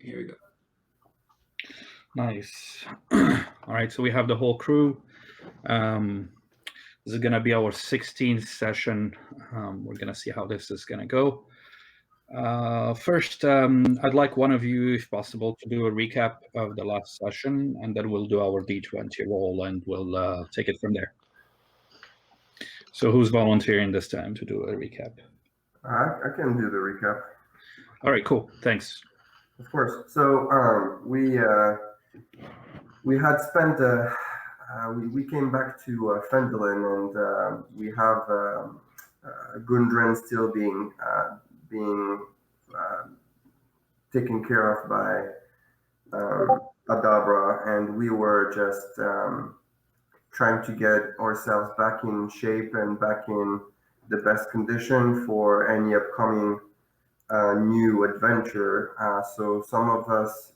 Here we go. Nice. All right, so we have the whole crew. This is going to be our 16th session. We're going to see how this is going to go. First, I'd like one of you, if possible, to do a recap of the last session, and then we'll do our D20 roll, and we'll take it from there. So who's volunteering this time to do a recap? I can do the recap. All right, cool. Thanks. Of course. So we had spent we came back to Fendelin, and we have Gundren still being taken care of by Adabra, and we were just trying to get ourselves back in shape and back in the best condition for any upcoming new adventure. So some of us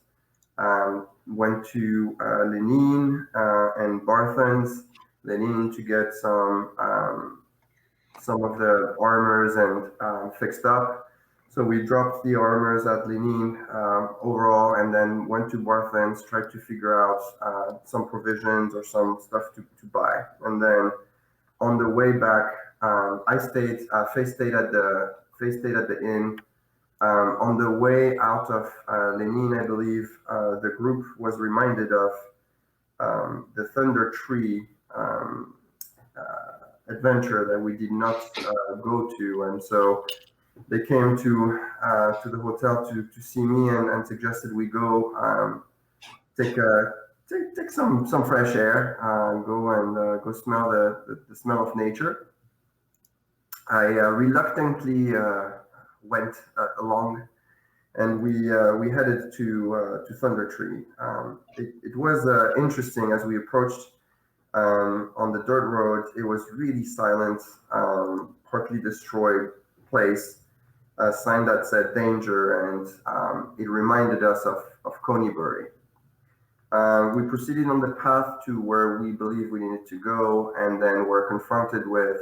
went to Lenin and Barthen's. Lenin to get some of the armors and fixed up. So we dropped the armors at Lenin overall, and then went to Barthen's, tried to figure out some provisions or some stuff to buy. And then on the way back, Faye stayed at the inn. On the way out of Lenin, I believe the group was reminded of the Thundertree adventure that we did not go to, and so they came to the hotel to see me and suggested we go take some fresh air, go smell the smell of nature. I reluctantly went along, and we headed to Thundertree. It was interesting as we approached on the dirt road. It was really silent, partly destroyed place. A sign that said danger, and it reminded us of Coneybury. We proceeded on the path to where we believe we needed to go, and then were confronted with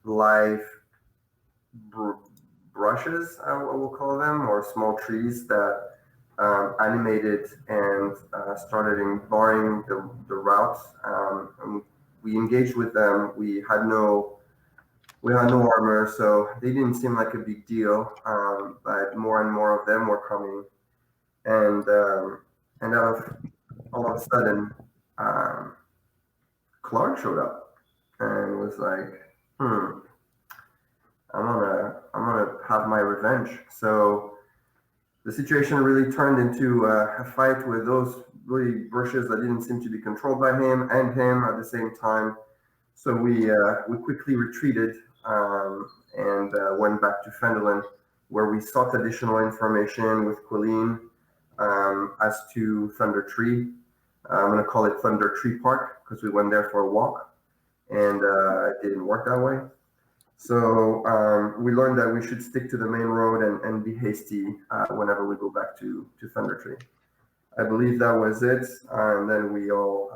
live brushes, I will call them, or small trees that animated and started barring the route. And we engaged with them. We had no armor, so they didn't seem like a big deal. But more and more of them were coming, and all of a sudden, Clark showed up and was like, I'm gonna have my revenge. So the situation really turned into a fight with those really bushes that didn't seem to be controlled by him and him at the same time. So we quickly retreated and went back to Fendelin, where we sought additional information with Quilleen as to Thundertree. I'm going to call it Thundertree Park because we went there for a walk, and it didn't work that way. So we learned that we should stick to the main road and be hasty whenever we go back to Thundertree. I believe that was it, and then we all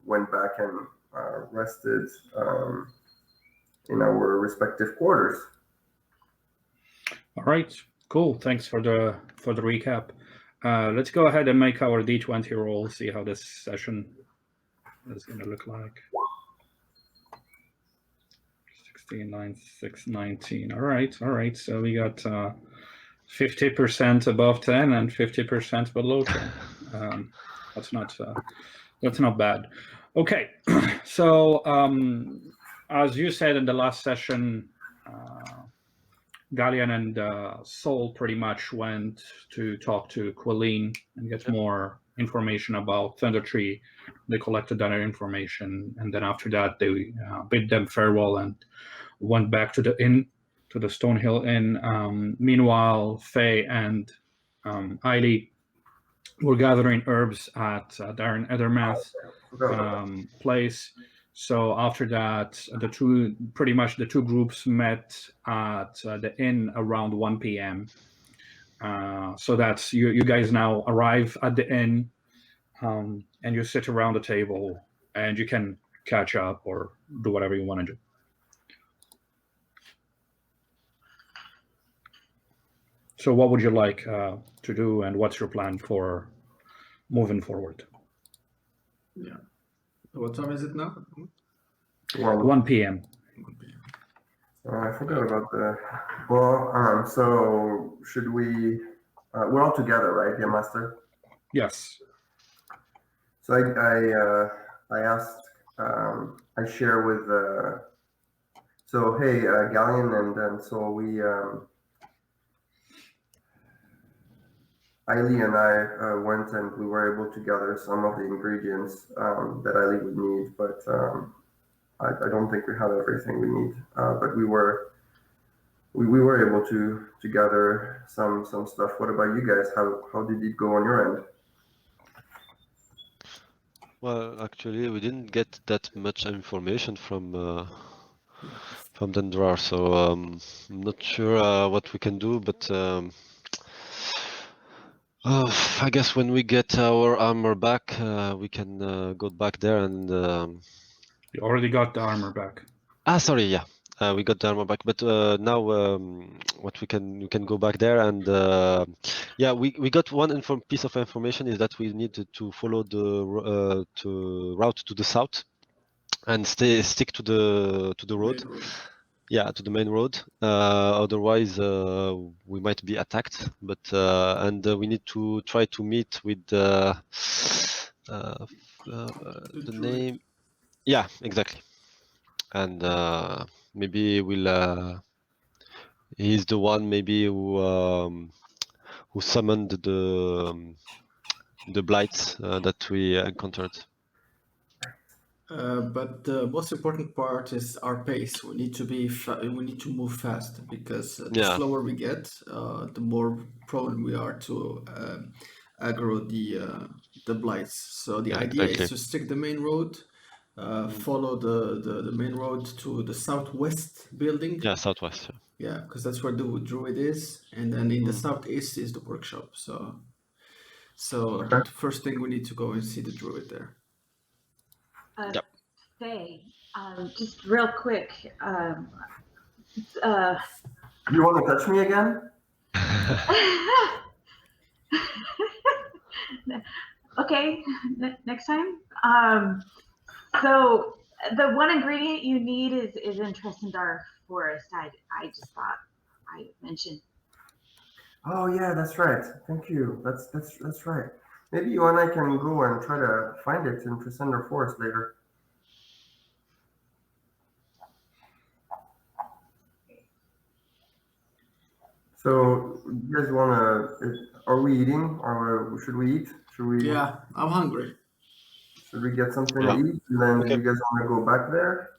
went back and rested in our respective quarters. All right, cool. Thanks for the recap. Let's go ahead and make our D20 roll, see how this session is going to look like. 16, 9, 6, 19. All right. So we got 50% above 10 and 50% below 10. That's not bad. Okay, so as you said in the last session, Gallian and Sol pretty much went to talk to Quilleen and get more information about Thundertree. They collected that information, and then after that, they bid them farewell and went back to the inn, to the Stonehill Inn. Meanwhile, Faye and Eiley were gathering herbs at Darren Ethermath's place. So after that, the two groups met at the inn around 1 p.m. So that's you guys now arrive at the inn, and you sit around the table, and you can catch up or do whatever you want to do. So what would you like to do, and what's your plan for moving forward? Yeah. What time is it now? 1 p.m. 1 p.m. I forgot about the. Well, so should we? We're all together, right, yeah, Master? Yes. So I asked. I share with. So hey, Galleon, and so we. Eiley and I went and we were able to gather some of the ingredients that Eiley would need, but I don't think we have everything we need. But we were able to gather some stuff. What about you guys? How did it go on your end? Well, actually, we didn't get that much information from Dendrar, so I'm not sure what we can do, but I guess when we get our armor back, we can go back there and. You already got the armor back. Sorry, yeah. We got the armor back, but now what we can go back there and yeah, we got one piece of information is that we need to follow the route to the south and stick to the road. Yeah, to the main road. Otherwise, we might be attacked. But and we need to try to meet with the name. Yeah, exactly. And maybe we'll. He's the one maybe who summoned the blights that we encountered. But the most important part is our pace. We need to move fast because the slower we get, the more prone we are to aggro the blights. So the idea is to stick the main road, follow the main road to the southwest building. Yeah, southwest. Yeah, because that's where the druid is, and then in the southeast is the workshop. So the first thing we need to go and see the druid there. Yep. Faye, just real quick. You want to touch me again? Okay, next time. So the one ingredient you need is in Tresendar Forest. I just thought I mentioned. Oh yeah, that's right. Thank you. That's right. Maybe you and I can go and try to find it in Tresendar Forest later. So you guys wanna? Are we eating, or should we eat? Should we? Yeah, I'm hungry. Should we get something to eat, and then you guys want to go back there?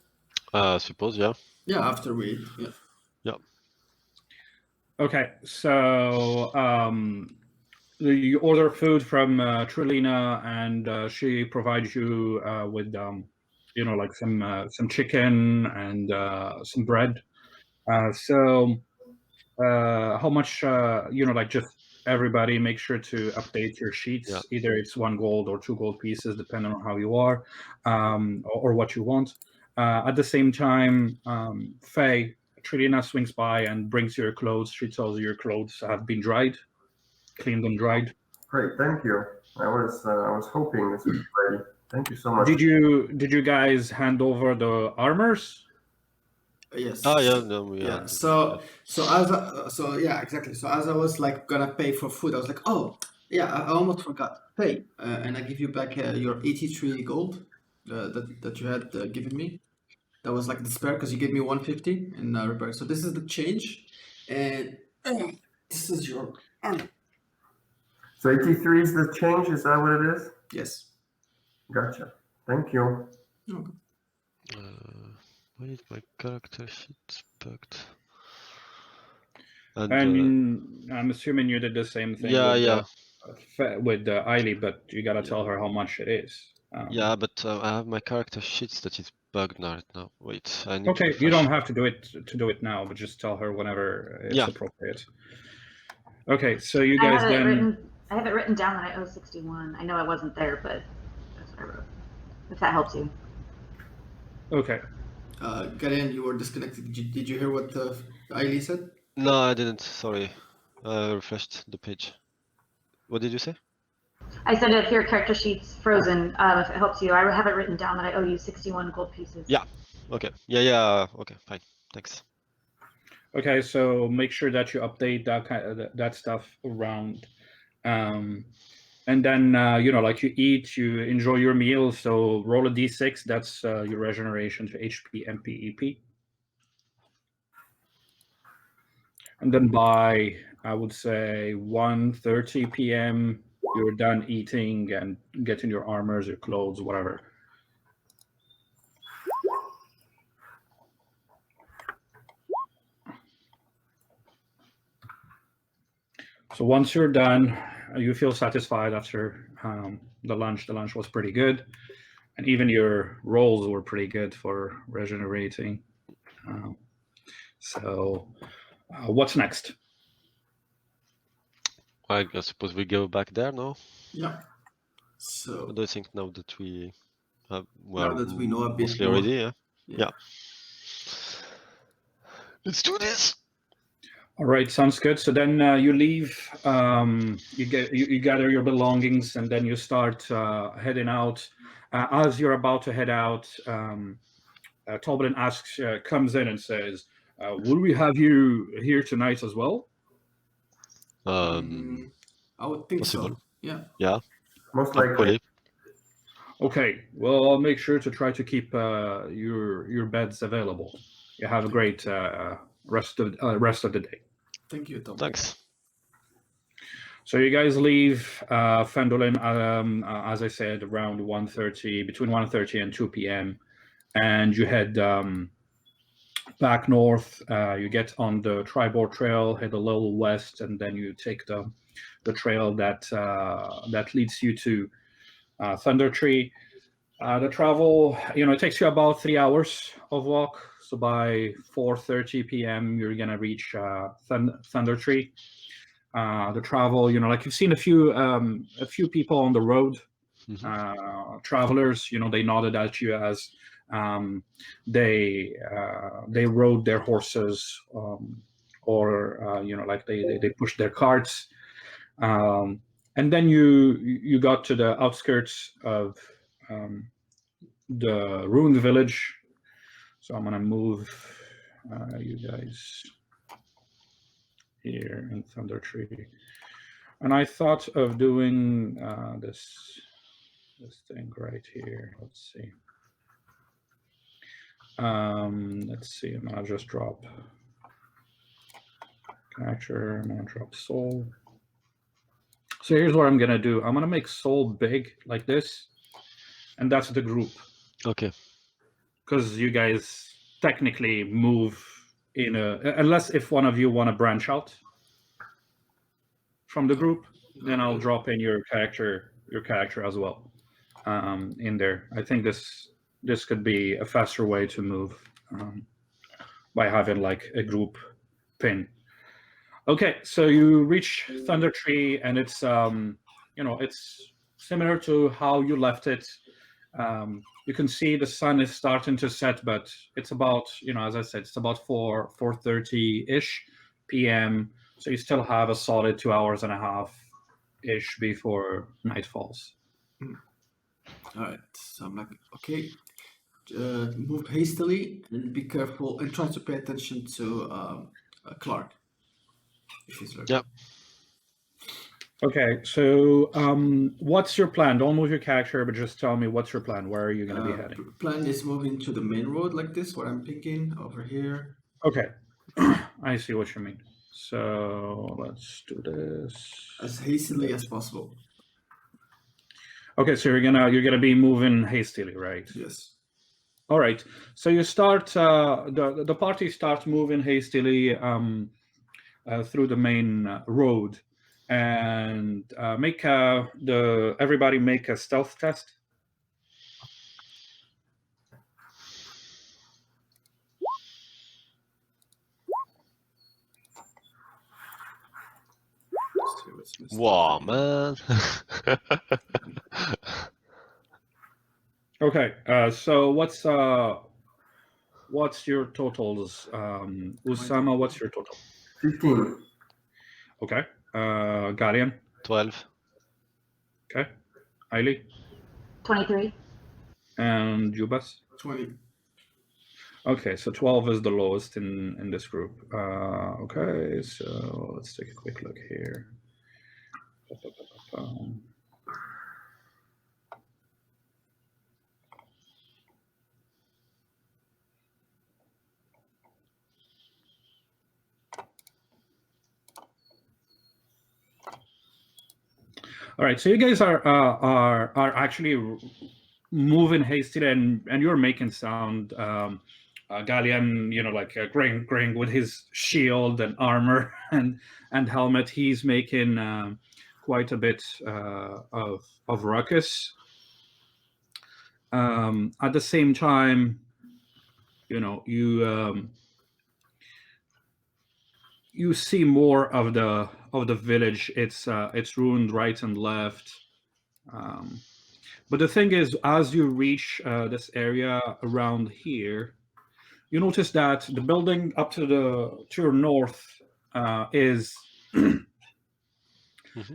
I suppose, yeah. Yeah, after we eat. Yeah. Yeah. Okay, so you order food from Trilina, and she provides you with like some chicken and some bread. So how much like just everybody make sure to update your sheets. Yeah. Either it's 1 gold or 2 gold pieces, depending on how you are or what you want. At the same time, Faye, Trilina swings by and brings you your clothes. She tells you your clothes have been dried, cleaned and dried. Great, thank you. I was hoping this would be ready. Thank you so much. Did you guys hand over the armors? Yes. Oh yeah, no, yeah. So yeah, exactly. So as I was like gonna pay for food, I was like, oh yeah, I almost forgot. Pay, and I give you back your 83 gold that you had given me. That was like the spare because you gave me 150 in repair. So this is the change, and this is your armor. So 83 is the change. Is that what it is? Yes. Gotcha. Thank you. Okay. Why is my character sheet bugged? And I'm assuming you did the same thing. Yeah, with Eiley, but you gotta tell her how much it is. Yeah, but I have my character sheets that is bugged right now. Wait, I need okay, to you don't have to do it now, but just tell her whenever it's appropriate. Okay, so you guys I have it written down that I owe 61. I know I wasn't there, but that's what I wrote. If that helps you. Okay. Garen, you were disconnected. Did you hear what Eiley said? No, I didn't. Sorry. Refreshed the page. What did you say? I said if your character sheet's frozen, if it helps you, I have it written down that I owe you 61 gold pieces. Yeah. Okay. Yeah. Okay. Fine. Thanks. Okay, so make sure that you update that stuff around, and then like you eat, you enjoy your meal. So roll a d6. That's your regeneration to HP, MP, EP, and then by I would say 1:30 p.m. you're done eating and getting your armors, your clothes, whatever. So once you're done, you feel satisfied after the lunch. The lunch was pretty good, and even your rolls were pretty good for regenerating. So what's next? I suppose we go back there now. Yeah. So What do you think now that we have, now that we know a bit mostly more, already? Yeah. Let's do this. All right, sounds good. So then you leave. You gather your belongings, and then you start heading out. As you're about to head out, Tolbin comes in and says, "Will we have you here tonight as well?" I would think Possible. so. Yeah. Yeah. Most likely. Okay. Well, I'll make sure to try to keep your beds available. You have a great rest of the day. Thank you, Tom. Thanks. So you guys leave Fendolin, as I said, around 1:30, between 1:30 and 2 p.m. And you head back north. You get on the Tribord Trail, head a little west, and then you take the trail that leads you to Thundertree. The travel, it takes you about 3 hours of walk. So by 4:30 p.m., you're gonna reach Thundertree. The travel, like you've seen a few people on the road, travelers. They nodded at you as they rode their horses, or like they pushed their carts. And then you got to the outskirts of the ruined village. So I'm gonna move you guys here in Thundertree, and I thought of doing this thing right here. Let's see. I'm gonna just drop character. I'm gonna drop soul. So here's what I'm gonna do. I'm gonna make soul big like this, and that's the group. Okay. Because you guys technically move unless if one of you want to branch out from the group, then I'll drop in your character as well in there. I think this could be a faster way to move by having like a group pin. Okay, so you reach Thundertree, and it's it's similar to how you left it. You can see the sun is starting to set, but it's about, as I said, it's about 4:30-ish p.m. So you still have a solid 2 hours and a half-ish before night falls. All right. So I'm like, okay, move hastily and be careful and try to pay attention to Clark. If he's looking. Yep. Okay, so what's your plan? Don't move your character, but just tell me what's your plan. Where are you going to be heading? Plan is moving to the main road like this, where I'm picking over here. Okay, I see what you mean. So let's do this as hastily as possible. Okay, so you're gonna be moving hastily, right? Yes. All right. So you start the party starts moving hastily through the main road. And everybody make a stealth test. Wow, man. Okay. So what's your totals? Usama, what's your total? 15. Okay. Guardian. 12. Okay. Ailey. 23. And Jubas. 20. Okay, so 12 is the lowest in this group. Okay, so let's take a quick look here. All right, so you guys are actually moving hastily, and you're making sound. Gallian, like Gring with his shield and armor and helmet, he's making quite a bit of ruckus. At the same time, you see more of the village. It's ruined right and left. But the thing is, as you reach this area around here, you notice that the building up to your north is,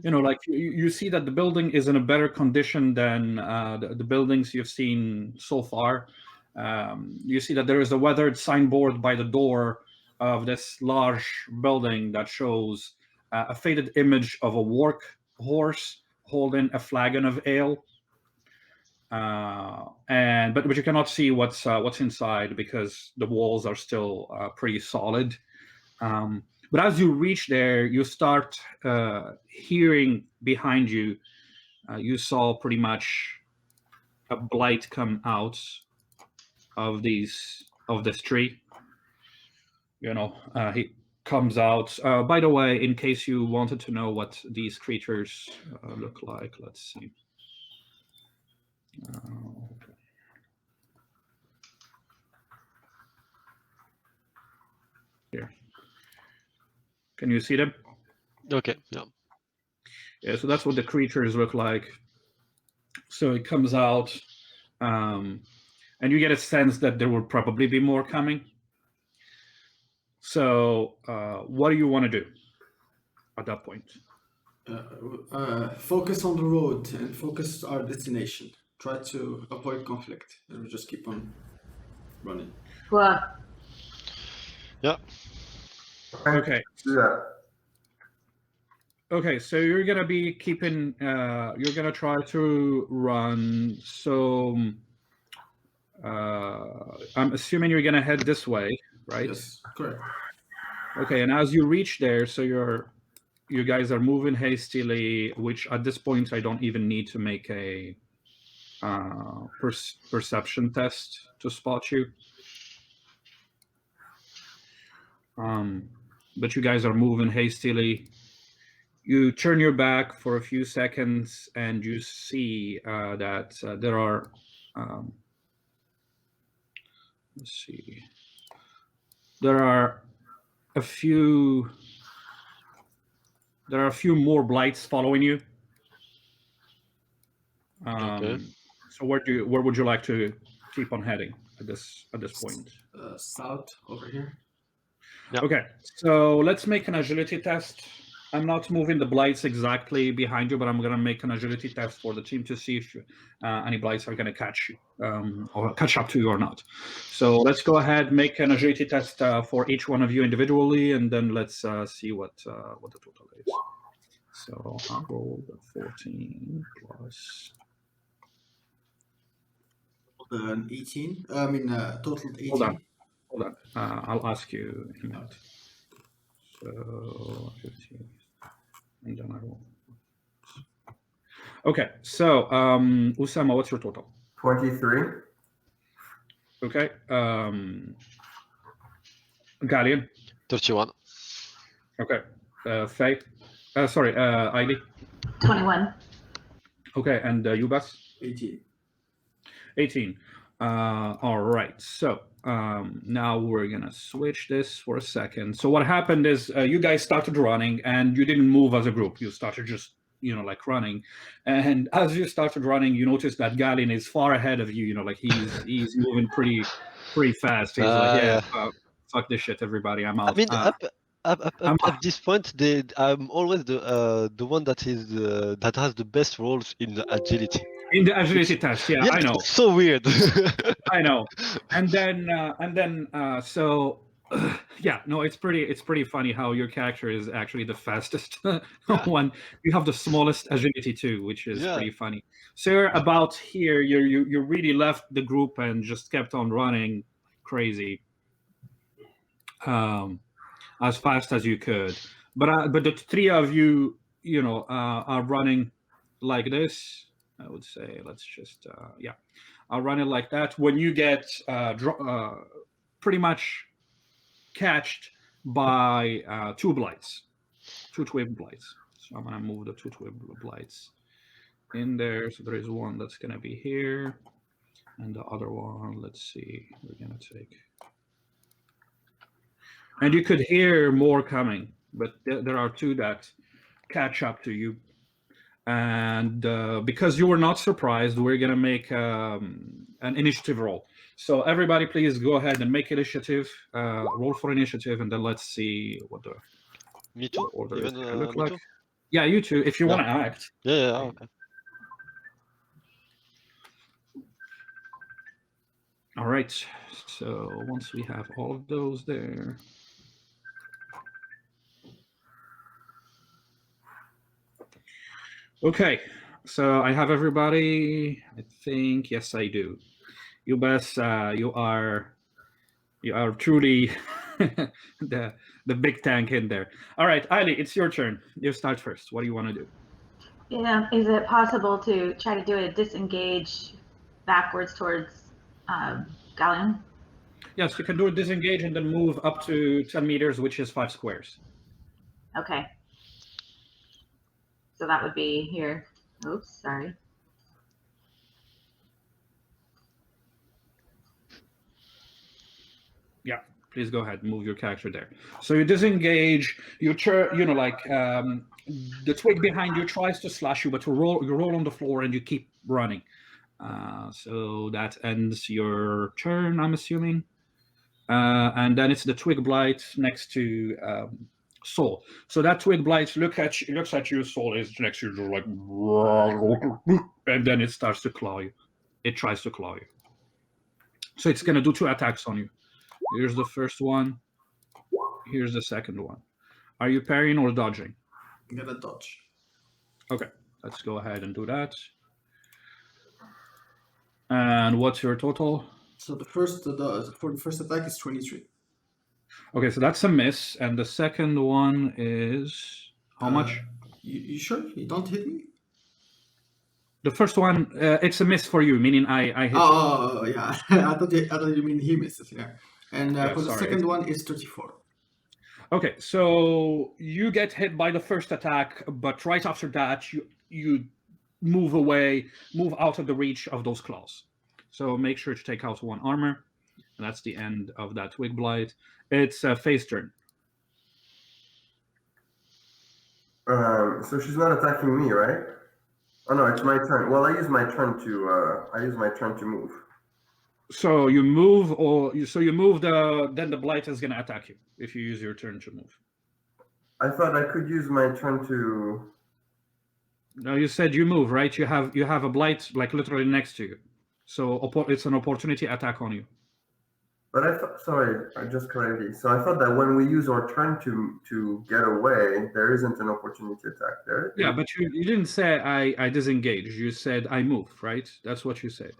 like you see that the building is in a better condition than the buildings you've seen so far. You see that there is a weathered signboard by the door of this large building that shows a faded image of a work horse holding a flagon of ale. But you cannot see what's inside because the walls are still pretty solid. But as you reach there, you start hearing behind you. You saw pretty much a blight come out of this tree. He comes out. By the way, in case you wanted to know what these creatures look like, let's see. Okay. Here. Can you see them? Okay, yeah. Yeah, so that's what the creatures look like. So it comes out, and you get a sense that there will probably be more coming. So what do you want to do at that point? Focus on the road and focus our destination. Try to avoid conflict, and we just keep on running. Well, Yeah. Okay. Yeah. Okay, so you're gonna be keeping. You're gonna try to run. So I'm assuming you're gonna head this way, right? Yes, correct. Okay, and as you reach there, so you guys are moving hastily, which at this point I don't even need to make a perception test to spot you. But you guys are moving hastily. You turn your back for a few seconds, and you see that there are. Let's see. There are a few more blights following you. Okay. So where would you like to keep on heading at this point? South over here. Yep. Okay, so let's make an agility test. I'm not moving the blights exactly behind you, but I'm gonna make an agility test for the team to see if any blights are gonna catch you or catch up to you or not. So let's go ahead, make an agility test for each one of you individually, and then let's see what the total is. So I'll roll the 14 plus. 18. Total 18. Hold on. I'll ask you in a minute. So 15, and then I will. Okay. So Usama, what's your total? 23. Okay. Gallian. 31. Okay. Faye. Sorry, Ailey. 21. Okay, and Yubas. 18. 18. All right. So now we're gonna switch this for a second. So what happened is you guys started running, and you didn't move as a group. You started just like running, and as you started running, you noticed that Gallian is far ahead of you. Like he's moving pretty fast. He's like, yeah. Fuck this shit, everybody. I'm out. I mean, At this point, I'm always the one that is that has the best rolls in the agility. In the agility test, yeah, I know. It's so weird. I know. And then so yeah, no, it's pretty funny how your character is actually the fastest one. You have the smallest agility too, which is Yeah. pretty funny. So you're about here, you really left the group and just kept on running crazy, as fast as you could. But the three of you, are running like this. I would say let's just I'll run it like that. When you get pretty much catched by two blights, two twin blights. So I'm gonna move the two twin blights in there. So there is one that's gonna be here, and the other one, let's see, we're gonna take. And you could hear more coming, but there are two that catch up to you. And because you were not surprised, we're going to make an initiative roll. So everybody, please go ahead and make initiative, roll for initiative, and then let's see what the Me too. order Even is going to look me like. too. Yeah, you too, if you want to act. Yeah. Okay. All right. So once we have all of those there. Okay, so I have everybody. I think yes, I do. You best. You are truly the big tank in there. All right, Eiley, it's your turn. You start first. What do you want to do? Yeah, is it possible to try to do a disengage backwards towards Galleon? Yes, you can do a disengage and then move up to 10 meters, which is 5 squares. Okay. So that would be here. Oops, sorry. Yeah, please go ahead, move your character there. So you disengage, the twig behind you tries to slash you, but you roll on the floor and you keep running. So that ends your turn, I'm assuming. And then it's the twig blight next to Soul. So that twig blight looks at you. Soul is next to you, like, and then it starts to claw you. It tries to claw you. So it's gonna do 2 attacks on you. Here's the first one. Here's the second one. Are you parrying or dodging? I'm gonna dodge. Okay, let's go ahead and do that. And what's your total? So for the first attack is 23. Okay, so that's a miss, and the second one is how much? You sure you don't hit me? The first one, it's a miss for you, meaning I hit you. Oh yeah, I thought you mean he misses. Yeah, and for the second one is 34. Okay, so you get hit by the first attack, but right after that, you move away, move out of the reach of those claws. So make sure to take out 1 armor. And that's the end of that twig blight. It's Faye's turn. So she's not attacking me, right? Oh no, it's my turn. Well, I use my turn to move. So you move, then the blight is gonna attack you if you use your turn to move. I thought I could use my turn to. No, you said you move, right? You have a blight like literally next to you, so it's an opportunity attack on you. But I thought, sorry, I just corrected. So I thought that when we use our turn to get away, there isn't an opportunity attack there. Yeah, but you didn't say I disengage. You said I move, right? That's what you said.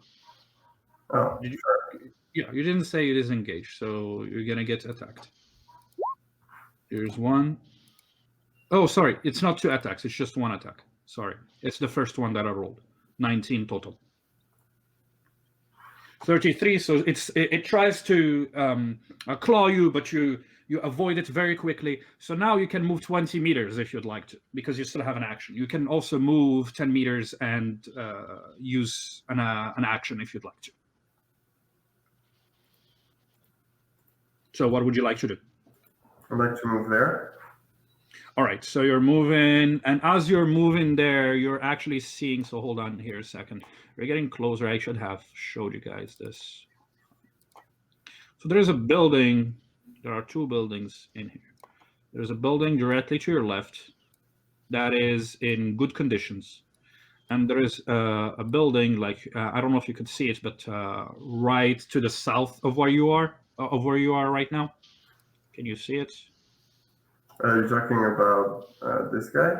Oh, Yeah, you didn't say you disengage, so you're gonna get attacked. Here's 1. Oh, sorry, it's not 2 attacks. It's just 1 attack. Sorry, it's the first one that I rolled. 19 total. 33. So it tries to claw you, but you avoid it very quickly. So now you can move 20 meters if you'd like to, because you still have an action. You can also move 10 meters and use an action if you'd like to. So what would you like to do? I'd like to move there. All right, so you're moving, and as you're moving there, you're actually seeing, so hold on here a second. You're getting closer. I should have showed you guys this. So there's a building. There are 2 buildings in here. There's a building directly to your left that is in good conditions. And there is a building, like, I don't know if you could see it, but right to the south of where you are right now. Can you see it? Are you talking about this guy?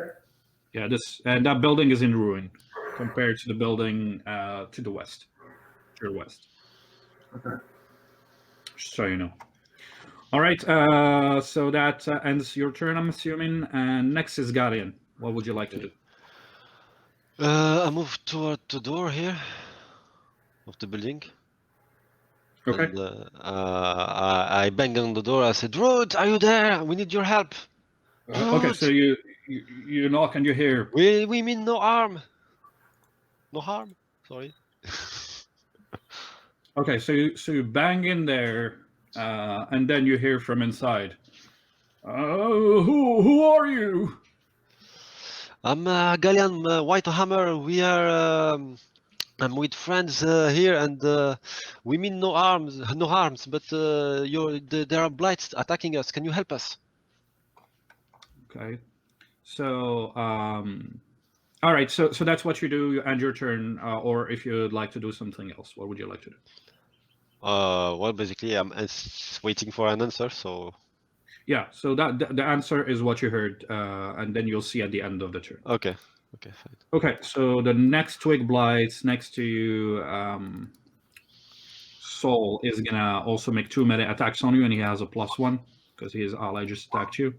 Yeah, and that building is in ruin compared to the building to the west, to your west. Okay. Just so you know. All right, so that ends your turn, I'm assuming. And next is Galian. What would you like to do? I move toward the door here of the building. Okay. And I bang on the door. I said, "Rude, are you there? We need your help." Okay, so you knock and you hear. We mean no harm. No harm. Sorry. Okay, so you bang in there, and then you hear from inside. Who are you? I'm Galian Whitehammer. We are. I'm with friends here, and we mean no harms. But there are blights attacking us. Can you help us? Okay, so all right, so that's what you do. You end your turn, or if you'd like to do something else, what would you like to do? Well, basically, I'm waiting for an answer. So yeah, so that the answer is what you heard, and then you'll see at the end of the turn. Okay, fine. Okay, so the next twig blights next to you, Soul is gonna also make 2 melee attacks on you, and he has a +1 because his ally just attacked you.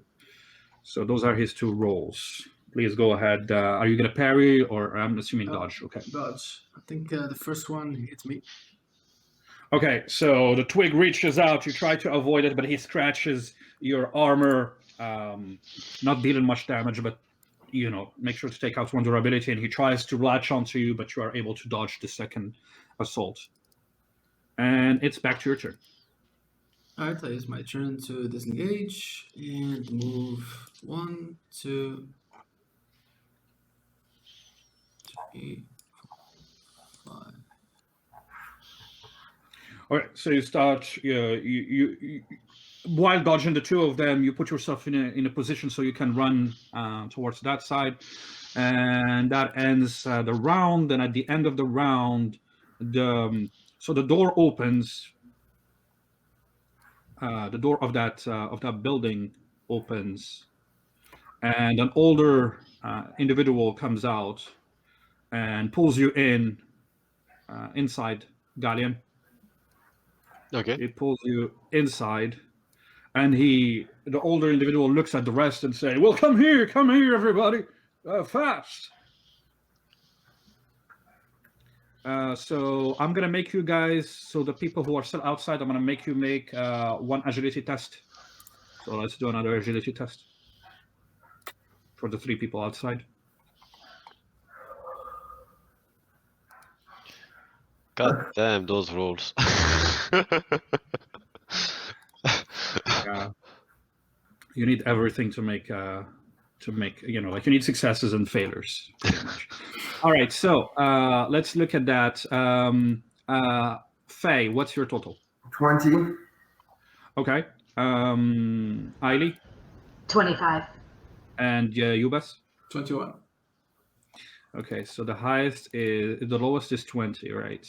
So those are his 2 rolls. Please go ahead. Are you gonna parry, or I'm assuming dodge? Okay. Dodge. I think the first one hits me. Okay, so the twig reaches out. You try to avoid it, but he scratches your armor. Not dealing much damage, but make sure to take out 1 durability. And he tries to latch onto you, but you are able to dodge the second assault. And it's back to your turn. All right, it's my turn to disengage and move 1, 2, 3, 4, 5. All right, so you start. You while dodging the 2 of them, you put yourself in a position so you can run towards that side, and that ends the round. And at the end of the round, the door opens. The door of that building opens, and an older individual comes out and pulls you inside, Galian. Okay. He pulls you inside, and the older individual looks at the rest and say, "Well, come here, everybody, fast." So I'm gonna make you guys. So the people who are still outside, I'm gonna make you make 1 agility test. So let's do another agility test for the 3 people outside. God damn those rolls. Yeah. You need everything to make you need successes and failures pretty much. All right, so let's look at that. Faye, what's your total? 20. Okay. Ailey 25. and Yubas? 21. Okay, so the lowest is 20, right?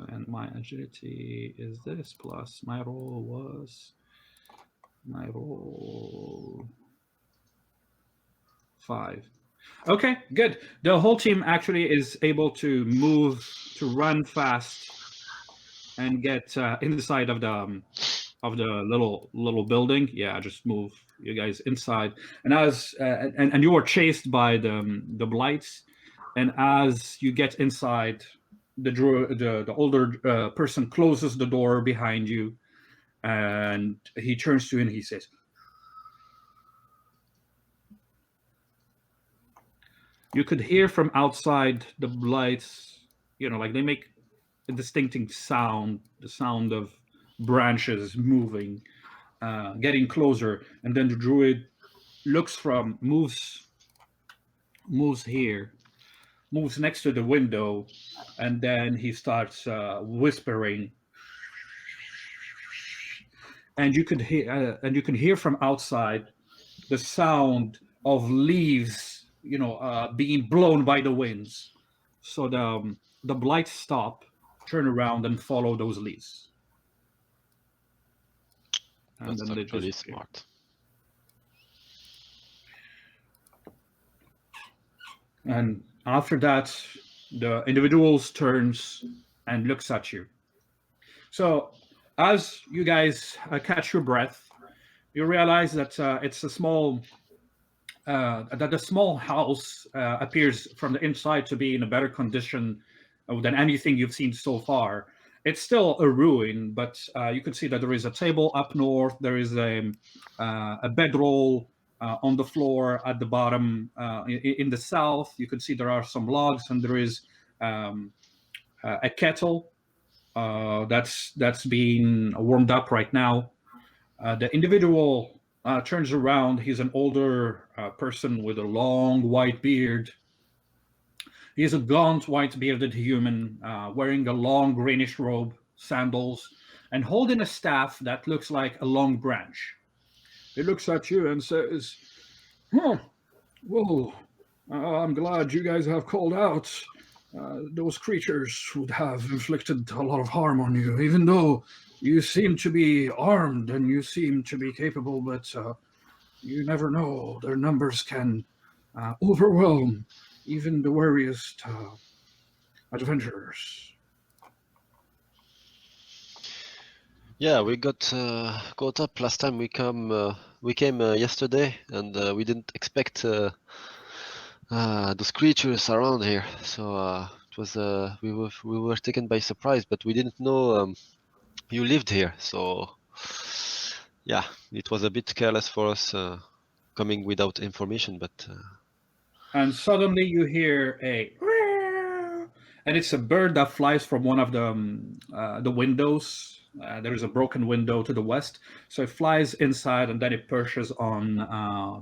And my agility is this plus my roll 5. Okay, good. The whole team actually is able to run fast and get inside of the little building. Yeah, just move you guys inside. And and you are chased by the blights. And as you get inside, the older person closes the door behind you, and he turns to you and he says, you could hear from outside the blights, like they make a distinctive sound, the sound of branches moving, getting closer. And then the druid moves here, moves next to the window, and then he starts whispering. And you can hear from outside, the sound of leaves, being blown by the winds. So the blights stop, turn around, and follow those leaves. And That's then they actually just smart. And after that, the individuals turns and looks at you. So as you guys catch your breath, you realize that it's a small that the small house appears from the inside to be in a better condition than anything you've seen so far. It's still a ruin, but you can see that there is a table up north. There is a bedroll on the floor at the bottom. In the south, you can see there are some logs, and there is a kettle that's being warmed up right now. The individual turns around. He's an older person with a long white beard. He is a gaunt, white bearded human wearing a long greenish robe, sandals, and holding a staff that looks like a long branch. He looks at you and says, "Huh, well, I'm glad you guys have called out. Those creatures would have inflicted a lot of harm on you, even though you seem to be armed and you seem to be capable, but you never know. Their numbers can overwhelm even the wariest adventurers." Yeah, we got caught up last time we came yesterday, and we didn't expect those creatures around here. So it was we were taken by surprise, but we didn't know you lived here. So yeah, it was a bit careless for us coming without information, but And suddenly you hear and it's a bird that flies from one of the windows. There is a broken window to the west, so it flies inside and then it perches on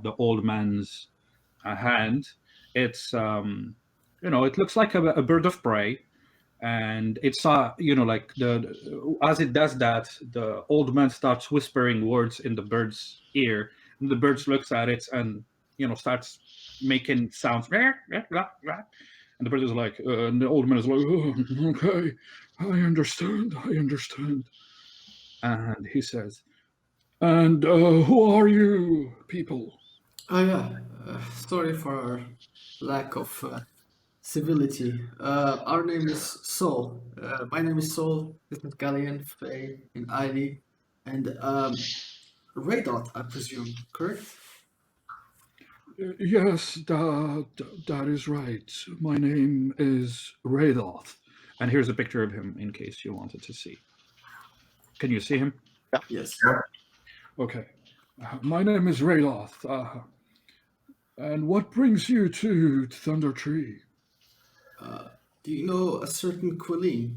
the old man's hand. It's it looks like a bird of prey, and it's like as it does that, the old man starts whispering words in the bird's ear, and the bird looks at it and starts making sounds, and the bird is like, and the old man is like, "Oh, okay, I understand, and he says, "And who are you people?" Oh yeah, sorry for our lack of civility. Our name is Sol. My name is Sol. This is Galleon, Faye, and Ivy, and Raydot, I presume, correct? Yes, that is right. My name is Rayloth. And here's a picture of him in case you wanted to see. Can you see him? Yes. Yeah. Okay. My name is Rayloth. And what brings you to Thundertree? Do you know a certain Quilleen?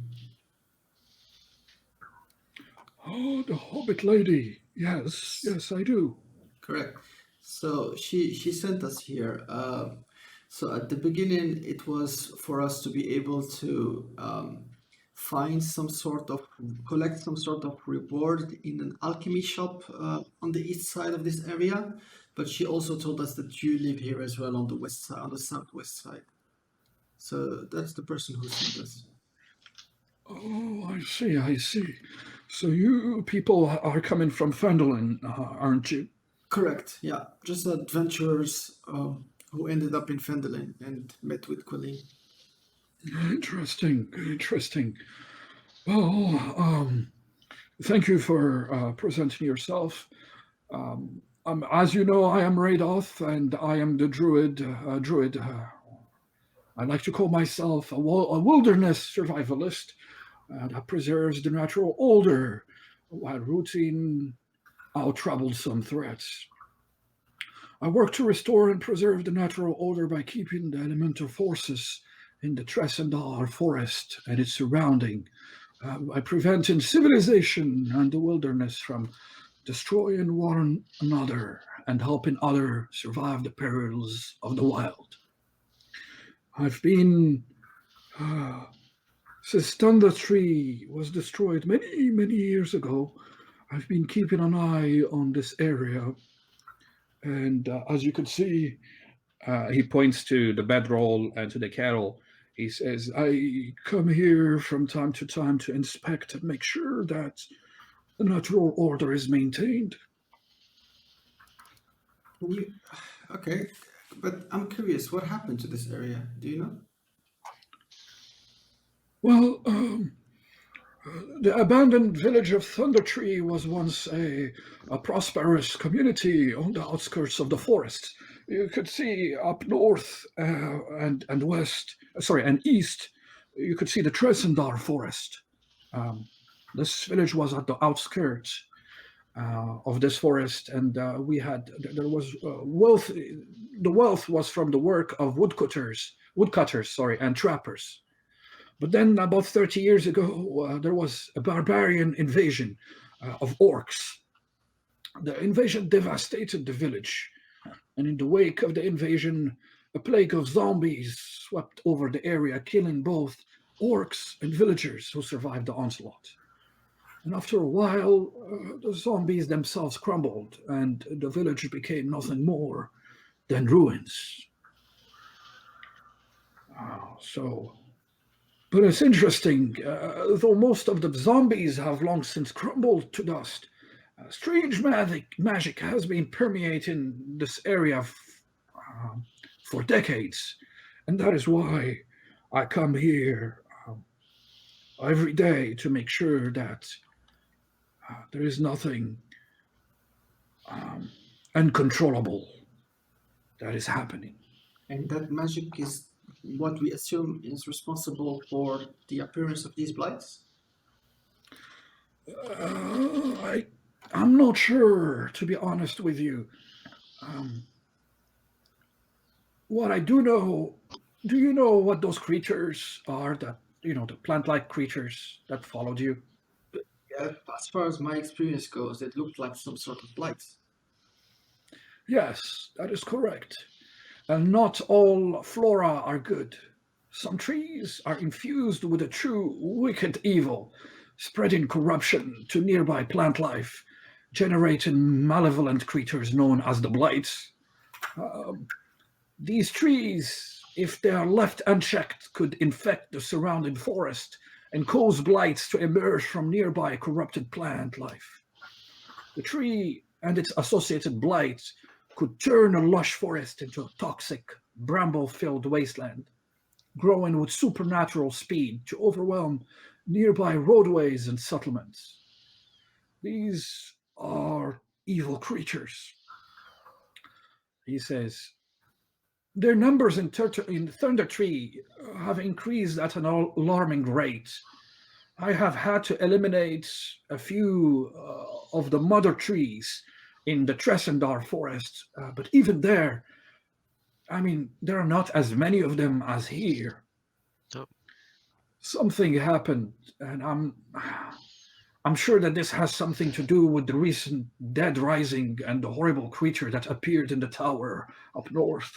Oh, the Hobbit lady. Yes, I do. Correct. So she sent us here. So at the beginning, it was for us to be able to find collect some sort of reward in an alchemy shop on the east side of this area. But she also told us that you live here as well on the west side, on the southwest side. So that's the person who sent us. Oh, I see. So you people are coming from Fendelin, aren't you? Correct. Yeah, just adventurers who ended up in Fendelin and met with Quilleen. Interesting. Well, thank you for presenting yourself. As you know, I am Radoth, and I am the druid. I like to call myself a wilderness survivalist that preserves the natural order while rooting out troublesome threats. I work to restore and preserve the natural order by keeping the elemental forces in the Tresendar forest and its surrounding, by preventing civilization and the wilderness from destroying one another and helping others survive the perils of the wild. I've been, since Thundertree was destroyed many years ago, I've been keeping an eye on this area. And as you can see, he points to the bedroll and to the kettle. He says, I come here from time to time to inspect and make sure that the natural order is maintained. Can you? Okay, but I'm curious. What happened to this area? Do you know? Well, the abandoned village of Thundertree was once a prosperous community on the outskirts of the forest. You could see up north and west, sorry, and east, you could see the Tresendar forest. This village was at the outskirts of this forest, and there was wealth. The wealth was from the work of woodcutters, and trappers. But then, about 30 years ago, there was a barbarian invasion of orcs. The invasion devastated the village, and in the wake of the invasion, a plague of zombies swept over the area, killing both orcs and villagers who survived the onslaught. And after a while, the zombies themselves crumbled, and the village became nothing more than ruins. But it's interesting, though most of the zombies have long since crumbled to dust, strange magic has been permeating this area for decades. And that is why I come here every day to make sure that there is nothing uncontrollable that is happening. And that magic is what we assume is responsible for the appearance of these blights? I'm not sure, to be honest with you. What I do know, do you know what those creatures are that, the plant-like creatures that followed you? Yeah, as far as my experience goes, it looked like some sort of blights. Yes, that is correct. And not all flora are good. Some trees are infused with a true wicked evil, spreading corruption to nearby plant life, generating malevolent creatures known as the blights. These trees, if they are left unchecked, could infect the surrounding forest and cause blights to emerge from nearby corrupted plant life. The tree and its associated blights could turn a lush forest into a toxic, bramble-filled wasteland, growing with supernatural speed to overwhelm nearby roadways and settlements. These are evil creatures. He says, their numbers in Thundertree have increased at an alarming rate. I have had to eliminate a few of the mother trees in the Tresendar forest, but even there, there are not as many of them as here. Oh. Something happened, and I'm sure that this has something to do with the recent dead rising and the horrible creature that appeared in the tower up north.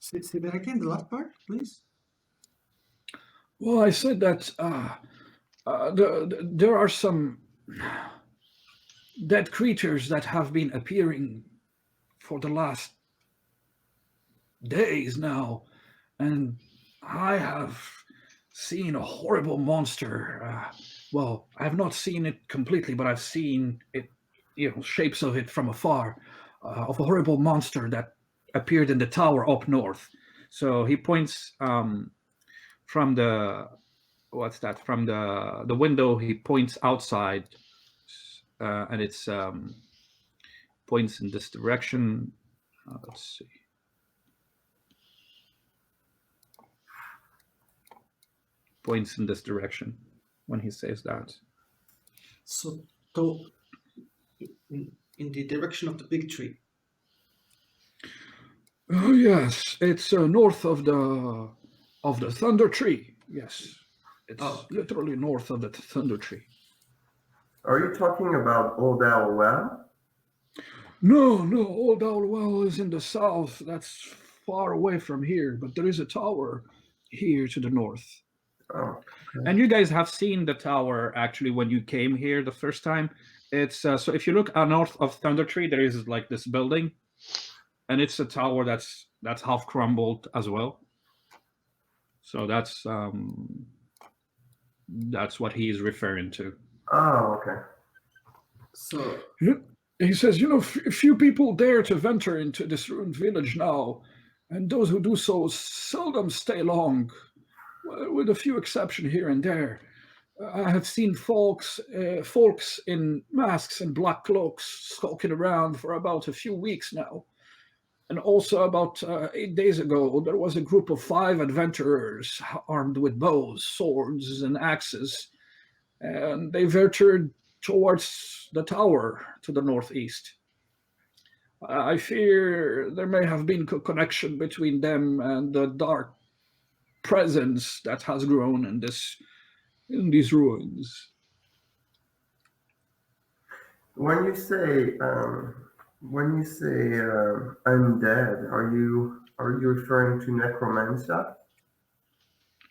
Say that again, the last part, please. Well, I said that there are some dead creatures that have been appearing for the last days now, and I have seen a horrible monster. Well, I have not seen it completely, but I've seen it, shapes of it from afar, of a horrible monster that appeared in the tower up north. So he points from the window. He points outside, and it's points in this direction. Let's see. Points in this direction when he says that. So in the direction of the big tree. Oh yes, it's north of the Thundertree. Yes, it's literally north of the Thundertree. Are you talking about Old Owl Well? No, Old Owl Well is in the south. That's far away from here, but there is a tower here to the north. Oh, okay. And you guys have seen the tower actually when you came here the first time. It's so if you look north of Thundertree, there is like this building, and it's a tower that's half crumbled as well. So that's what he is referring to. Oh, okay. So He says, few people dare to venture into this ruined village now, and those who do so seldom stay long, with a few exceptions here and there. I have seen folks in masks and black cloaks skulking around for about a few weeks now. And also about 8 days ago, there was a group of 5 adventurers armed with bows, swords, and axes, and they ventured towards the tower to the northeast. I fear there may have been a connection between them and the dark presence that has grown in these ruins. When you say undead, are you referring to necromancer?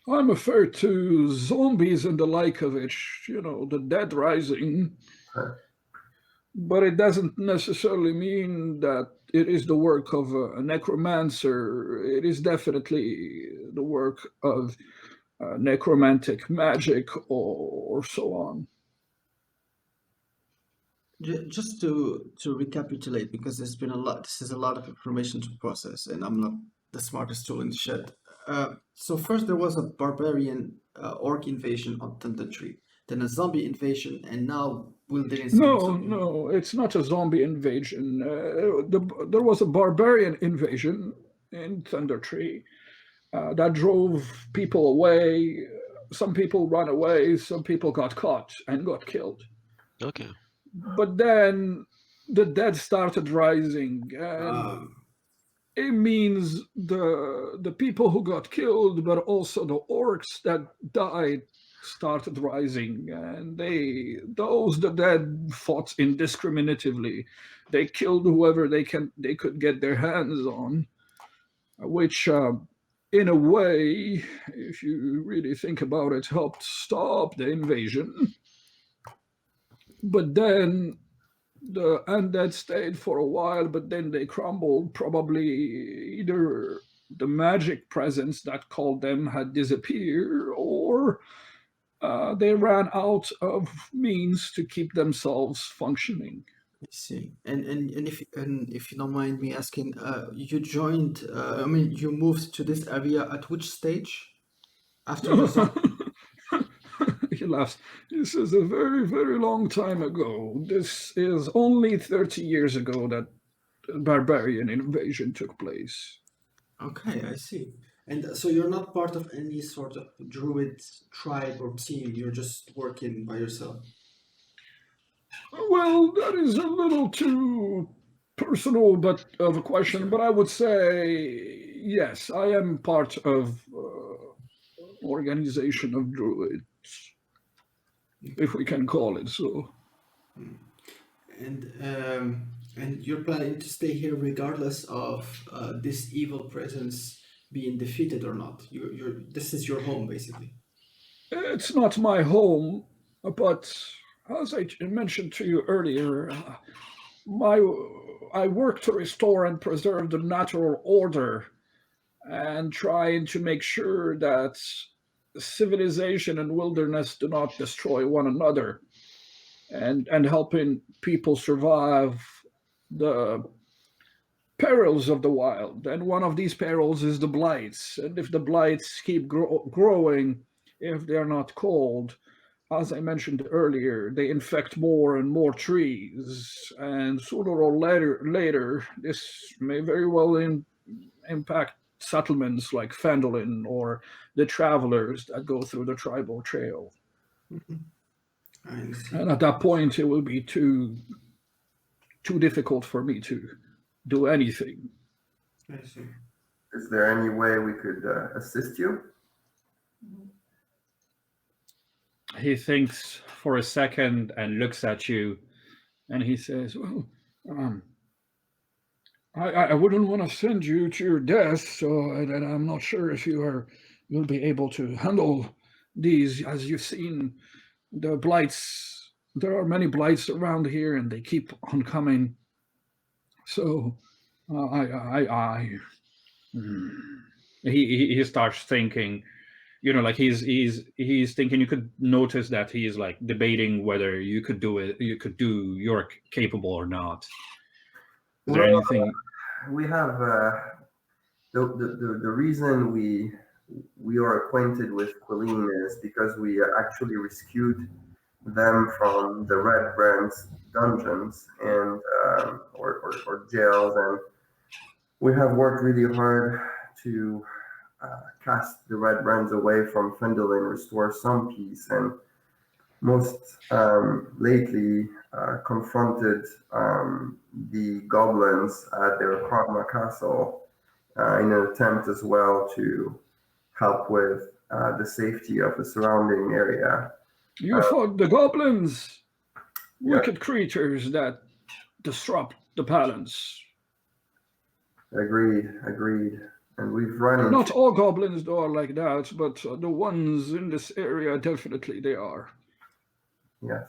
I'm referred to zombies and the like of it, the dead rising. Huh. But it doesn't necessarily mean that it is the work of a necromancer. It is definitely the work of necromantic magic or so on. just to recapitulate, because there's been a lot. This is a lot of information to process, and I'm not the smartest tool in the shed. So first there was a barbarian orc invasion on Thundertree, then a zombie invasion, and now wilderness. No, it's not a zombie invasion. There was a barbarian invasion in Thundertree that drove people away. Some people ran away, some people got caught and got killed. Okay. But then the dead started rising, and it means the people who got killed, but also the orcs that died started rising, and the dead fought indiscriminatively. They killed whoever they could get their hands on, which in a way, if you really think about it, helped stop the invasion. But then the undead stayed for a while, but then they crumbled. Probably either the magic presence that called them had disappeared, or they ran out of means to keep themselves functioning. I see. And if you don't mind me asking, you joined. I mean, you moved to this area at which stage? After the zombie. He laughs. This is a very, very long time ago. This is only 30 years ago that the barbarian invasion took place. Okay, I see. And so you're not part of any sort of druid tribe or team. You're just working by yourself. Well, that is a little too personal of a question, but I would say yes, I am part of organization of druids, if we can call it so. And you're planning to stay here regardless of this evil presence being defeated or not. This is your home, basically. It's not my home, but as I mentioned to you earlier, I work to restore and preserve the natural order, and trying to make sure that civilization and wilderness do not destroy one another, and helping people survive the perils of the wild. And one of these perils is the blights. And if the blights keep growing, if they're not called, as I mentioned earlier, they infect more and more trees, and sooner or later this may very well impact settlements like Fandolin or the travelers that go through the tribal trail. Mm-hmm. And at that point, it will be too difficult for me to do anything. I see. Is there any way we could assist you? He thinks for a second and looks at you, and he says, well, I wouldn't want to send you to your death, so and I'm not sure if you'll be able to handle these. As you've seen, the blights there are many blights around here, and they keep on coming. So he starts thinking, like he's thinking. You could notice that he's like debating whether you could do York capable or not. Is there anything? We have the reason we are acquainted with Quilleen is because we actually rescued them from the Red Brand's dungeons and or jails, and we have worked really hard to cast the Red Brands away from Fendelin, restore some peace, and most lately confronted the goblins at their Kragma castle in an attempt as well to help with the safety of the surrounding area. You fought the goblins, wicked creatures that disrupt the balance. Agreed. And we've run into... Not all goblins are like that, but the ones in this area, definitely they are. Yes.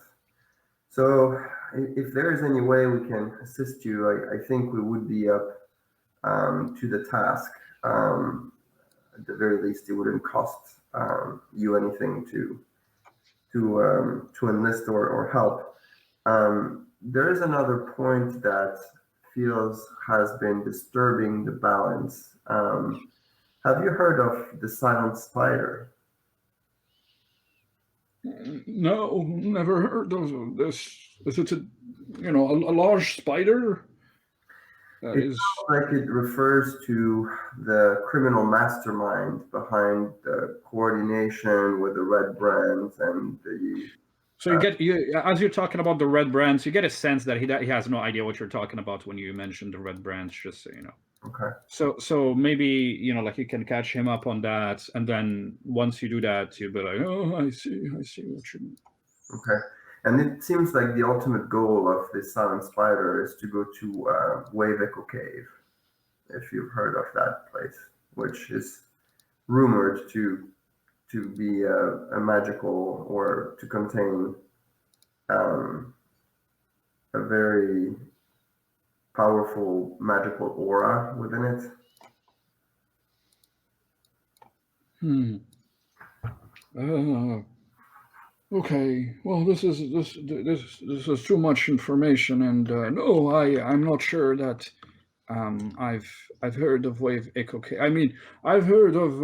So if there is any way we can assist you, I think we would be up to the task. At the very least, it wouldn't cost you anything to enlist or help. There is another point that feels has been disturbing the balance. Have you heard of the silent spider? No, never heard of this. Is it a large spider? It sounds like it refers to the criminal mastermind behind the coordination with the Red Brands and the... So as you're talking about the Red Brands, you get a sense that he has no idea what you're talking about when you mention the Red Brands, just so you know. Okay. So maybe, like you can catch him up on that, and then once you do that, you'll be like, oh, I see what you mean. Okay. And it seems like the ultimate goal of this silent spider is to go to Wave Echo Cave, if you've heard of that place, which is rumored to be a magical, or to contain a very powerful magical aura within it. Okay. Well, this is too much information, and no, I'm not sure that I've heard of Wave Echo Cave. I mean, I've heard of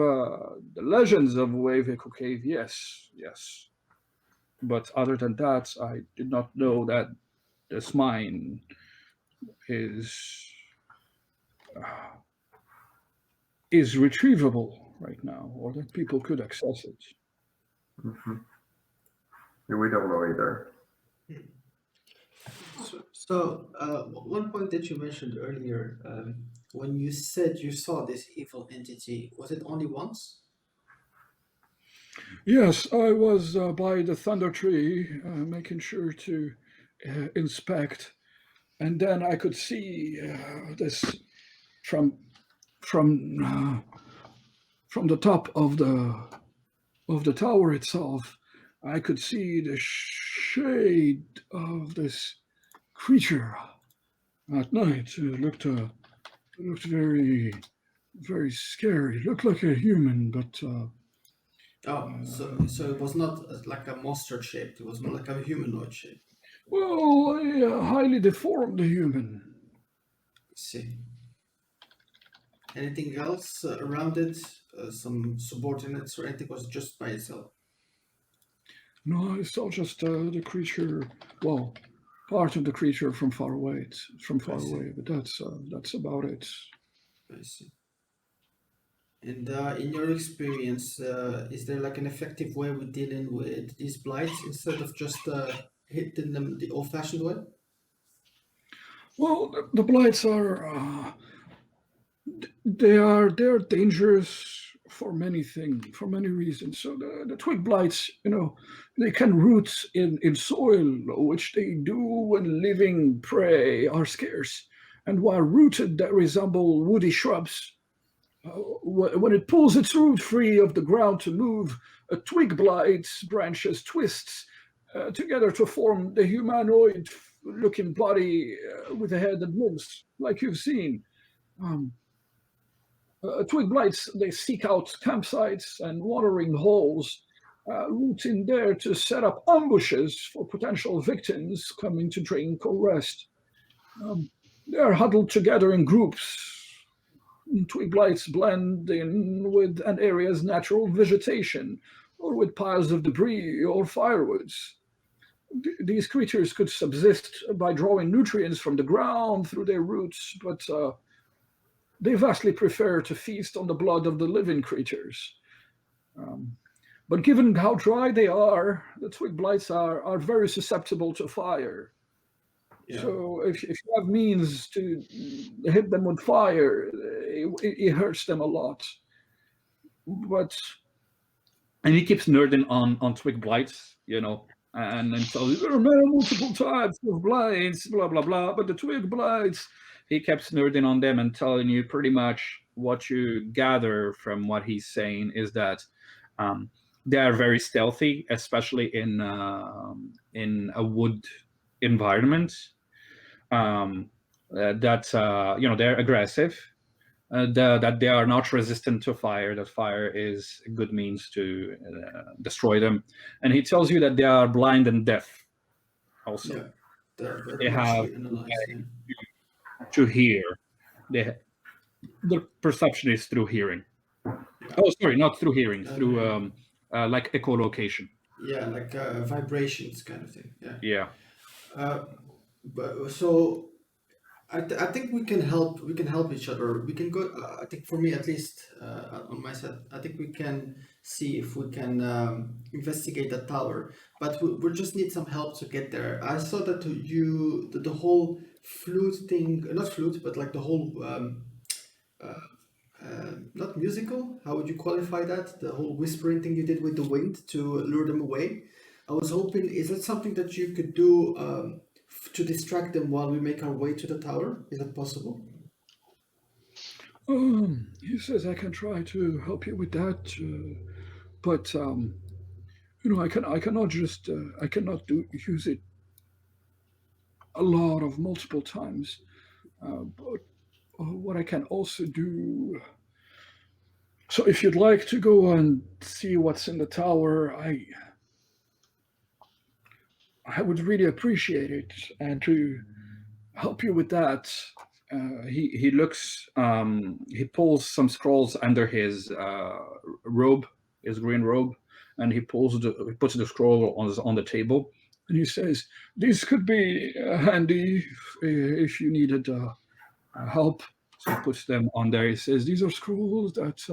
the legends of Wave Echo Cave. Yes. But other than that, I did not know that this mine is retrievable right now, or that people could access it. Mm-hmm. Yeah, we don't know either. So one point that you mentioned earlier, when you said you saw this evil entity, was it only once? Yes, I was by the Thundertree, making sure to inspect, and then I could see this from the top of the tower itself. I could see the shade of this creature at night. It looked very, very scary. It looked like a human, but so it was not like a monster shaped. It was more like a humanoid shape. Well, a highly deformed human. Let's see. Anything else around it? Some subordinates or anything? Was it just by itself? No, I saw just the creature. Well, part of the creature from far away. It's from far away, but that's about it. I see. And in your experience, is there like an effective way of dealing with these blights instead of just hitting them the old-fashioned way? Well, the blights are they're dangerous for many things, for many reasons. So the twig blights, they can root in soil, which they do when living prey are scarce. And while rooted, they resemble woody shrubs. When it pulls its root free of the ground to move, a twig blight branches twists together to form the humanoid-looking body with a head and limbs, like you've seen. Twig blights, they seek out campsites and watering holes, rooting there to set up ambushes for potential victims coming to drink or rest. They are huddled together in groups. Twig blights blend in with an area's natural vegetation, or with piles of debris or firewoods. These creatures could subsist by drawing nutrients from the ground through their roots, but they vastly prefer to feast on the blood of the living creatures. But given how dry they are, the twig blights are very susceptible to fire. Yeah. So if you have means to hit them with fire, it hurts them a lot. And he keeps nerding on twig blights, and then tells you there are multiple types of blights, blah blah blah. But the twig blights, he kept nerding on them and telling you pretty much what you gather from what he's saying is that they are very stealthy, especially in a wood environment. They're aggressive. That they are not resistant to fire, that fire is a good means to destroy them. And he tells you that they are blind and deaf also. Yeah, they have to hear. The perception is through hearing. Oh, sorry, not through hearing, through like echolocation. Yeah, like vibrations kind of thing. Yeah. But so I think we can help each other. We can go. I think for me at least, on my side, I think we can see if we can investigate the tower. But we just need some help to get there. I saw that the whole flute thing, not flute, but like the whole not musical. How would you qualify that? The whole whispering thing you did with the wind to lure them away. I was hoping, is that something that you could do to distract them while we make our way to the tower? Is that possible? He says I can try to help you with that, but I cannot use it a lot of multiple times. But what I can also do. So if you'd like to go and see what's in the tower, I would really appreciate it, and to help you with that, he looks. He pulls some scrolls under his robe, his green robe, and he puts the scroll on the table, and he says, "These could be handy if you needed help." So he puts them on there. He says, "These are scrolls that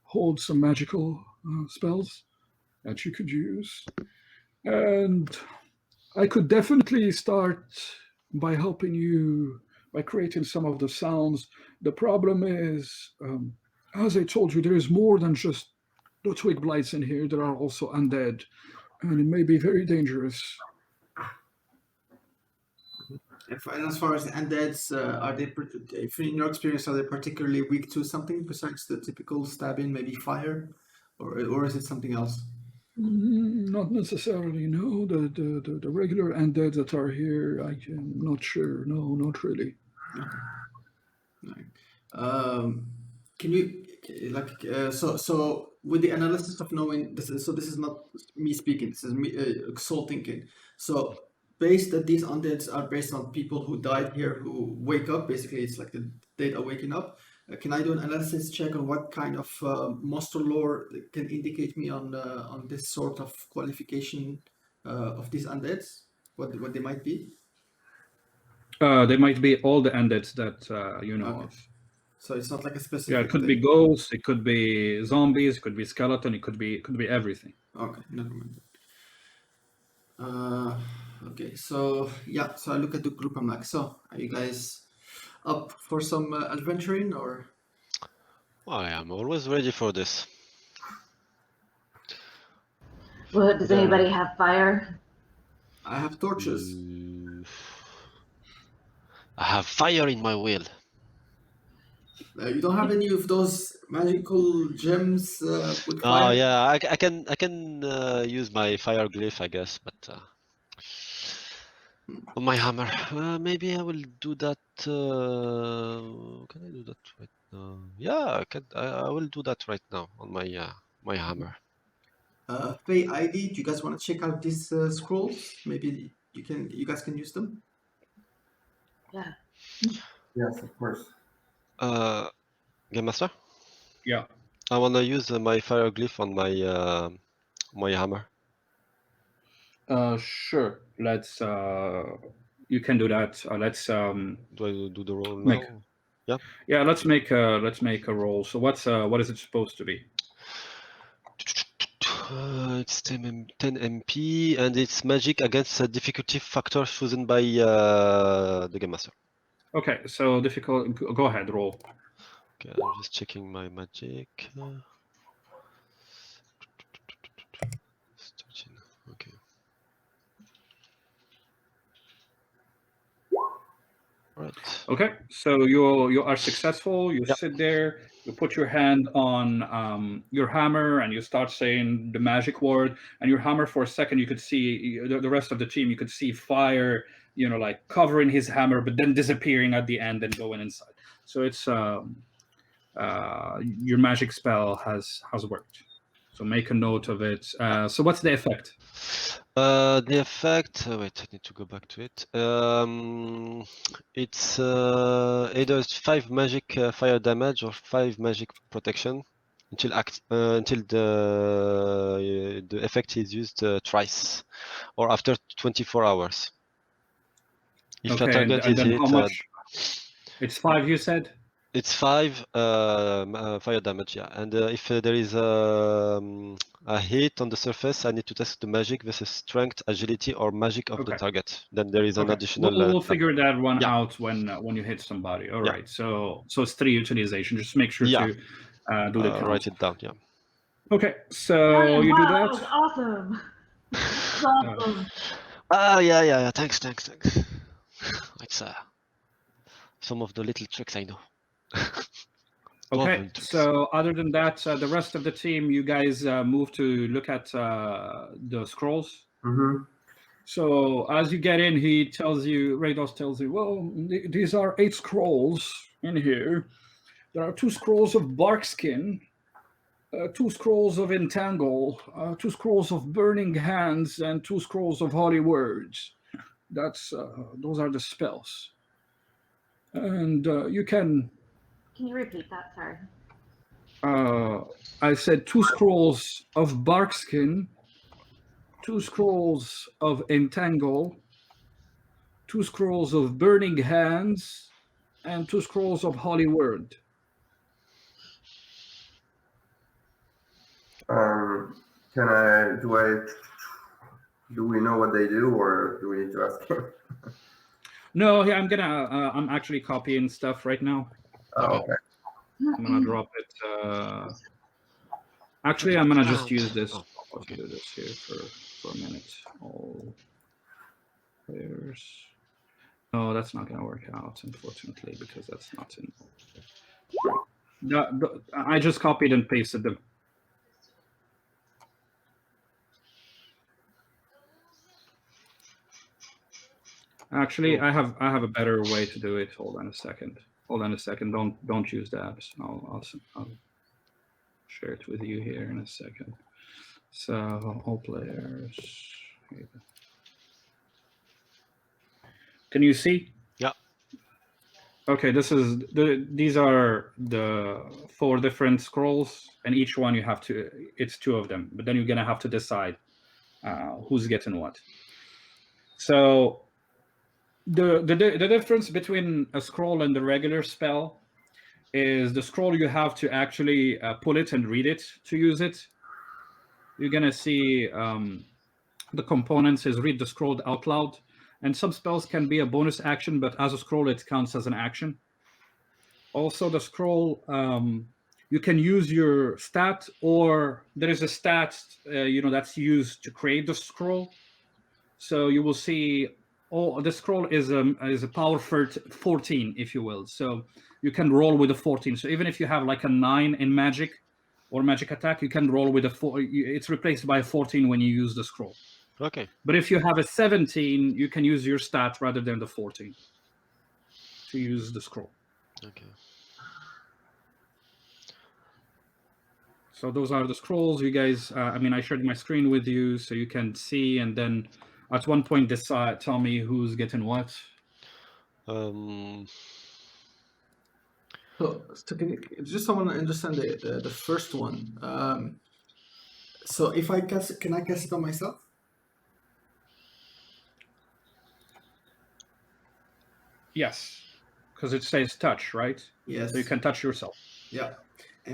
hold some magical spells that you could use, and I could definitely start by helping you by creating some of the sounds. The problem is, as I told you, there is more than just the twig blights in here. There are also undead, and it may be very dangerous." And as far as the undeads, in your experience, are they particularly weak to something besides the typical stabbing, maybe fire, or is it something else? Not necessarily, no. The regular undead that are here, I'm not sure. No, not really. Okay. Can you so with the analysis of knowing this is not me speaking. This is me Soul thinking. So based that these undeads are based on people who died here who wake up. Basically, it's like the dead are waking up. Can I do an analysis check on what kind of monster lore can indicate me on this sort of qualification of these undeads? What they might be? They might be all the undeads that you know Okay. of. So it's not like a specific. Yeah, it could be ghosts, it could be zombies, it could be skeleton, it could be everything. Okay, never mind. Okay, so yeah, so I look at the group. I'm like, so are you guys up for some adventuring or? I am always ready for this. Well, does anybody have fire? I have torches. I have fire in my will. You don't have any of those magical gems with Oh fire? yeah, I can use my fire glyph, I guess, but on my hammer. Maybe I will do that. Can I do that right now? Yeah, I can. I will do that right now on my my hammer. Faye, ID, do you guys want to check out these scrolls? Maybe you guys can use them. Yeah. Yes, of course. Game Master? Yeah. I wanna use my fire glyph on my my hammer. Sure. Let's. You can do that. Let's. Do I do the roll Make- now? Yeah. Yeah. Let's make a roll. So what is it supposed to be? It's 10 MP and it's magic against a difficulty factor chosen by the Game Master. Okay. So difficult. Go ahead. Roll. Okay, I'm just checking my magic. 13. Okay. Right. Okay, so you are successful. You Yep. sit there. You put your hand on your hammer, and you start saying the magic word. And your hammer, for a second, you could see the rest of the team. You could see fire, like covering his hammer, but then disappearing at the end and going inside. So it's your magic spell has worked. So make a note of it. So what's the effect? The effect. Wait, I need to go back to it. It's either 5 magic fire damage or 5 magic protection until the effect is used twice, or after 24 hours. If a Okay, target and is then hit, how much? It's 5, you said? it's 5 fire damage, yeah. And if there is a hit on the surface, I need to test the magic versus strength, agility, or magic of the Okay. target. Then there is an Okay. additional. We'll figure that one yeah. out when you hit somebody. All Yeah. right. So it's 3 utilization. Just make sure Yeah. to do the count. Write it down. Yeah. Okay. So you do Wow, that. that was awesome. That's awesome. Yeah. Thanks. It's some of the little tricks I know. Okay. Goblin tricks. So other than that, the rest of the team, you guys move to look at the scrolls. Mm-hmm. So as you get in, Rados tells you, well, these are 8 scrolls in here. There are 2 scrolls of barkskin, 2 scrolls of entangle, 2 scrolls of burning hands, and 2 scrolls of holy words. Those are the spells. And you can. Can you repeat that? Sorry. I said 2 scrolls of barkskin, 2 scrolls of entangle, 2 scrolls of burning hands, and 2 scrolls of holy word. Do we know what they do, or do we need to ask him? No, I'm actually copying stuff right now. Oh, okay. I'm gonna drop it. Actually, I'm gonna just use this. Oh, okay. Do this here for a minute. All players. No, that's not gonna work out, unfortunately, because that's not in. I just copied and pasted them. Actually, I have a better way to do it. Hold on a second. Don't use that. I'll share it with you here in a second. So all players. Can you see? Yeah. Okay, these are the 4 different scrolls, and each one it's 2 of them, but then you're gonna have to decide who's getting what. So the difference between a scroll and the regular spell is the scroll you have to actually pull it and read it to use it. You're gonna see the components is read the scroll out loud, and some spells can be a bonus action, but as a scroll it counts as an action. Also, the scroll you can use your stat, or there is a stat that's used to create the scroll. So you will see the scroll is a power 14, if you will. So you can roll with a 14. So even if you have like a 9 in magic or magic attack, you can roll with a 4. It's replaced by a 14 when you use the scroll. Okay. But if you have a 17, you can use your stat rather than the 14 to use the scroll. Okay. So those are the scrolls. You guys, I mean, I shared my screen with you so you can see, and then at one point decide, tell me who's getting what. So can you, just someone understand the first one. So if I cast, can I cast it on myself? Yes, because it says touch, right? Yes. So you can touch yourself. Yeah.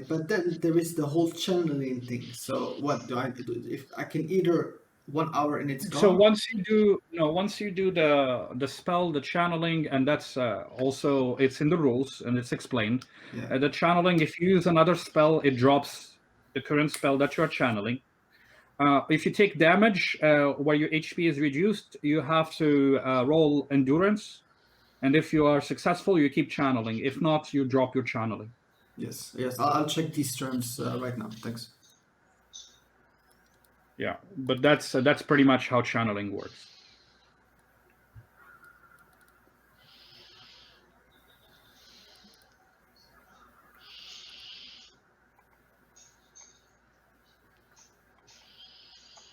But then there is the whole channeling thing. So what do I do? If I can either 1 hour and it's gone. So once you do the spell, the channeling, and that's also it's in the rules and it's explained. Yeah. The channeling, if you use another spell, it drops the current spell that you're channeling. If you take damage where your HP is reduced, you have to roll endurance, and if you are successful, you keep channeling. If not, you drop your channeling. Yes. I'll check these terms right now. Thanks. Yeah, but that's pretty much how channeling works.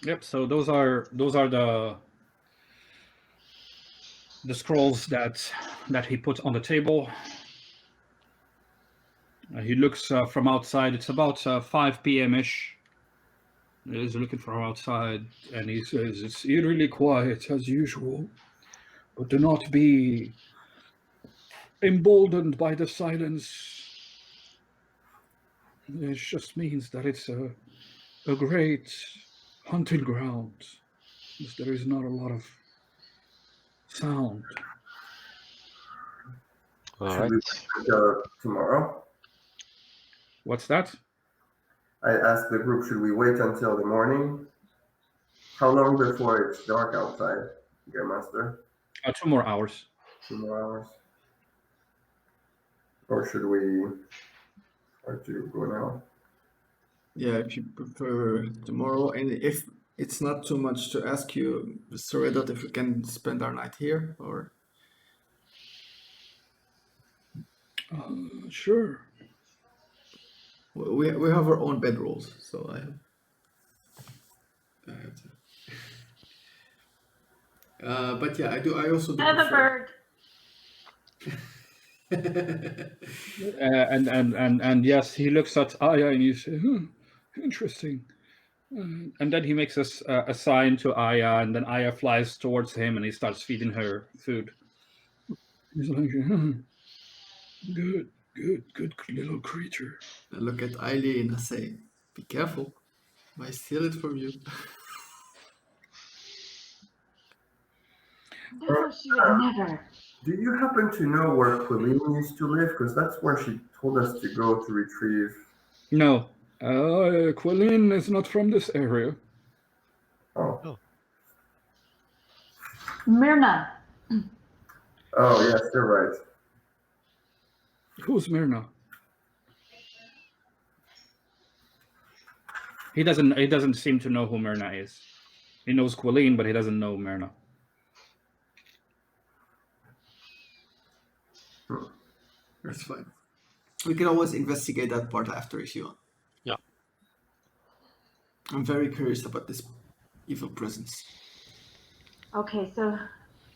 Yep. So those are the scrolls that he put on the table. He looks from outside. It's about 5 p.m.-ish. He's looking from outside, and he says, "It's eerily quiet as usual, but do not be emboldened by the silence. It just means that it's a great hunting ground, since there is not a lot of sound." All Should right. we wait until tomorrow? What's that? I asked the group, should we wait until the morning? How long before it's dark outside, Game Master? 2 more hours. 2 more hours? Or should we try to go now? Yeah, if you prefer tomorrow, and if it's not too much to ask you, Mr. Redot, if we can spend our night here, or Sure. we have our own bedrolls, so I have to. But yeah, I also do Another prefer. bird. And yes, he looks at Aya and he says, "Interesting." And then he makes a sign to Aya, and then Aya flies towards him, and he starts feeding her food. He's like, good little creature. I look at Ailey and I say, "Be careful, I steal it from you." No, she would never. Do you happen to know where Quilleen used to live? Because that's where she told us to go to retrieve. No. Quilleen is not from this area. Oh. Myrna. Oh, yes, you're right. Who's Myrna? He doesn't seem to know who Myrna is. He knows Quilleen, but he doesn't know Myrna. That's fine. We can always investigate that part after if you want. Yeah. I'm very curious about this evil presence. Okay, so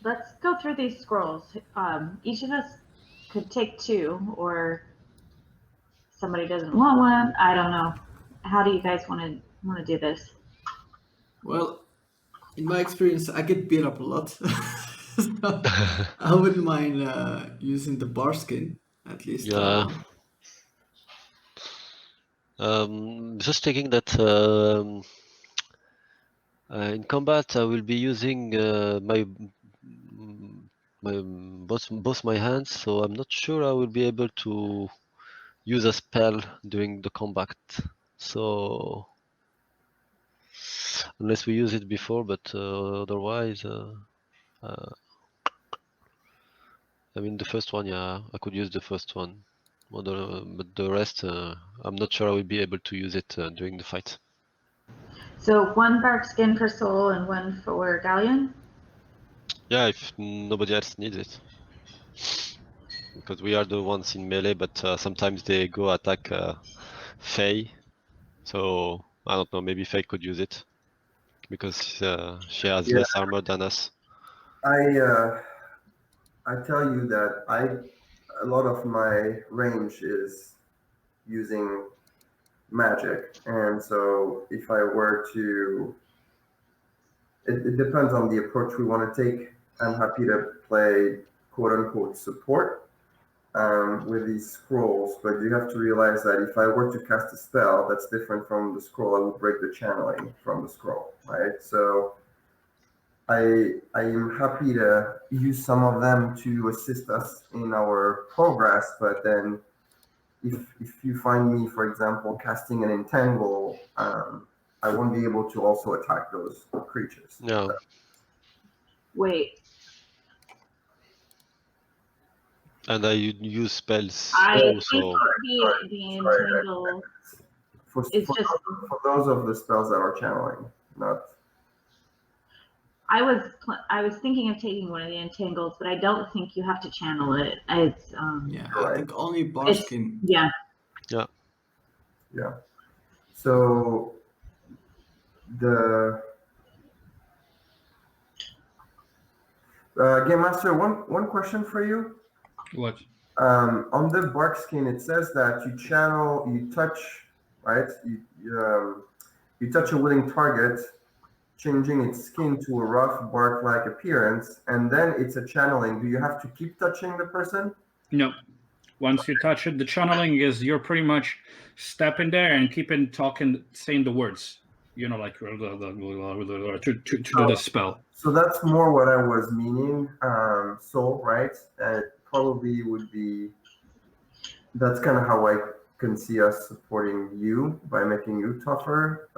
let's go through these scrolls. Each of us could take 2, or somebody doesn't want one. I don't know. How do you guys want to do this? Well, in my experience, I get beat up a lot. So I wouldn't mind using the bar skin at least. Yeah. Just taking that in combat, I will be using both my hands, so I'm not sure I will be able to use a spell during the combat. So unless we use it before, but otherwise, I mean the first one, yeah, I could use the first one. But the rest, I'm not sure I will be able to use it during the fight. So 1 bark skin for soul and 1 for galleon? Yeah, if nobody else needs it. Because we are the ones in melee, but sometimes they go attack Faye. So, I don't know, maybe Faye could use it. Because she has Yeah. less armor than us. I tell you that a lot of my range is using magic, and so if I were to, it depends on the approach we want to take. I'm happy to play quote unquote support with these scrolls, but you have to realize that if I were to cast a spell that's different from the scroll, I would break the channeling from the scroll, right? So I am happy to use some of them to assist us in our progress, but then if you find me, for example, casting an entangle, I won't be able to also attack those creatures. Yeah. Wait, And I use spells I too, think so the entangle For is just. those of the spells that are channeling, not. I was thinking of taking one of the entangles, but I don't think you have to channel it. It's Yeah, Right. I think only Barskin. yeah. Yeah. So the Game Master, one question for you. What? On the bark skin, it says that you touch, right? You touch a willing target, changing its skin to a rough bark-like appearance, and then it's a channeling. Do you have to keep touching the person? No. Once you touch it, the channeling is you're pretty much stepping there and keeping talking, saying the words. You know, like to do the spell. So that's more what I was meaning. So right, it probably would be. That's kind of how I can see us supporting you by making you tougher.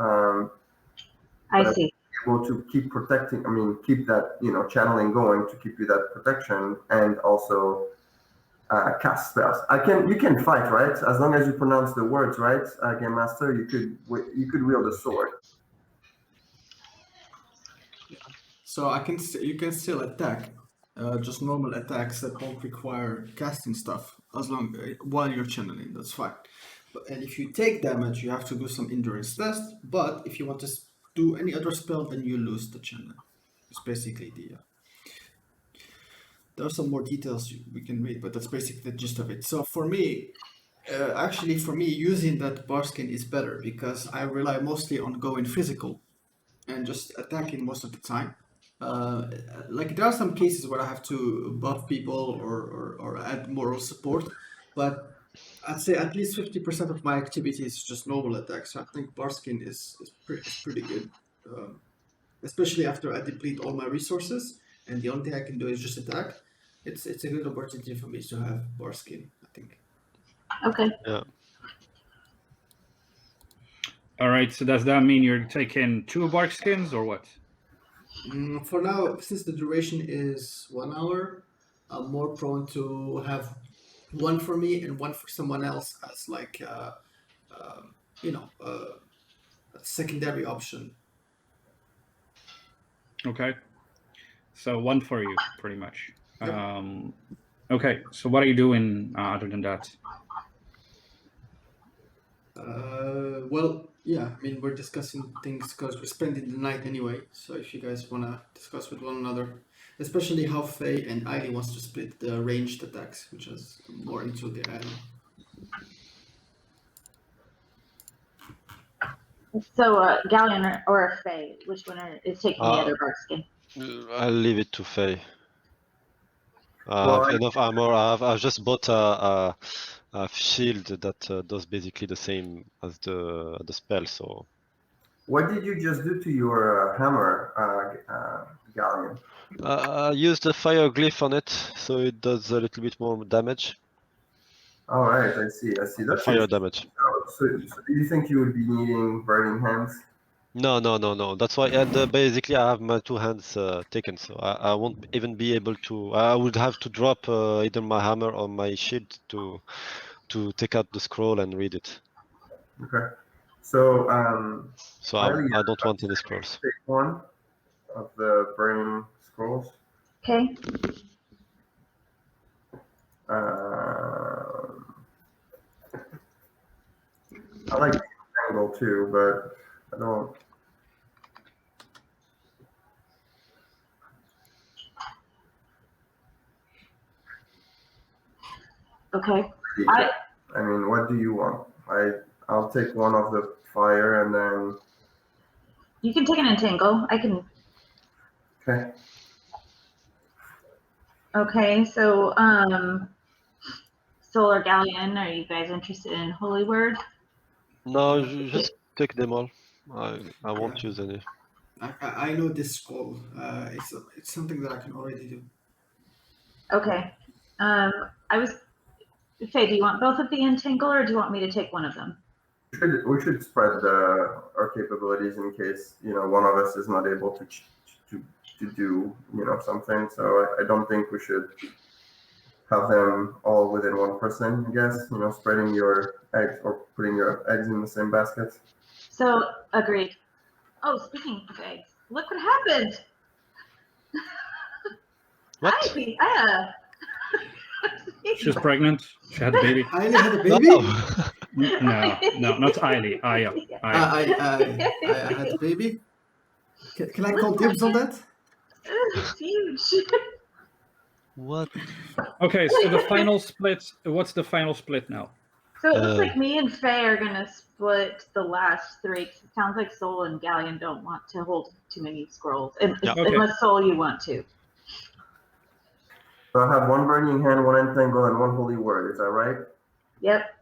I see. Able to keep protecting. I mean, keep that channeling going to keep you that protection, and also cast spells. You can fight, right? As long as you pronounce the words right, Game Master. You could wield a sword. So you can still attack, just normal attacks that don't require casting stuff, as long while you're channeling. That's fine. And if you take damage, you have to do some endurance test. But if you want to do any other spell, then you lose the channel. It's basically the. There are some more details we can read, but that's basically the gist of it. So for me, actually, using that Barskin is better because I rely mostly on going physical and just attacking most of the time. Like there are some cases where I have to buff people or add moral support, but I'd say at least 50% of my activity is just normal attacks. So I think Barskin is pretty good, especially after I deplete all my resources and the only thing I can do is just attack. It's a good opportunity for me to have Barskin, I think. Okay. Yeah. All right. So does that mean you're taking 2 bark skins or what? For now, since the duration is 1 hour, I'm more prone to have one for me and one for someone else as like a secondary option. Okay. So 1 for you, pretty much. Yep. Okay. So what are you doing other than that? Well, yeah, I mean, we're discussing things because we're spending the night anyway. So if you guys want to discuss with one another, especially how Faye and Ailey wants to split the ranged attacks, which is more into the Ailey. So galleon or Faye, which one is taking the other bark skin? I'll leave it to Faye. Well, Enough armor. I've just bought a shield that does basically the same as the spell. So. What did you just do to your hammer, Galleon? I used a fire glyph on it, so it does a little bit more damage. All right, I see. That's Fire damage. So do you think you would be needing burning hands? No. That's why, and basically I have my 2 hands taken, so I won't even be able to. I would have to drop either my hammer or my shield to to take out the scroll and read it. Okay. So So Riley, I don't want any scrolls. take one of the burning scrolls. Okay. I like the angle too, but I don't. Okay. I mean, what do you want? I'll take one of the fire and then. You can take an entangle. I can. Okay. Okay. So Solar Galleon. Are you guys interested in Holy Word? No, just take them all. I won't use any. I know this scroll. It's something that I can already do. Okay. I was. Faye, do you want both of the entangle, or do you want me to take one of them? We should spread our capabilities in case one of us is not able to do something. So I don't think we should have them all within one person. I guess spreading your eggs or putting your eggs in the same basket. So agreed. Oh, speaking of eggs, look what happened. What? Ivy, She's pregnant. She had a baby. Eiley had a baby? No, not Eiley. Aya. I had a baby? Can I call dibs on that? It's huge. What? Okay, so the final split. What's the final split now? So it looks like me and Faye are gonna split the last three. It sounds like Soul and Galleon don't want to hold too many scrolls, unless Soul you want to. So I have one burning hand, one entangle, and one holy word. Is that right? Yep.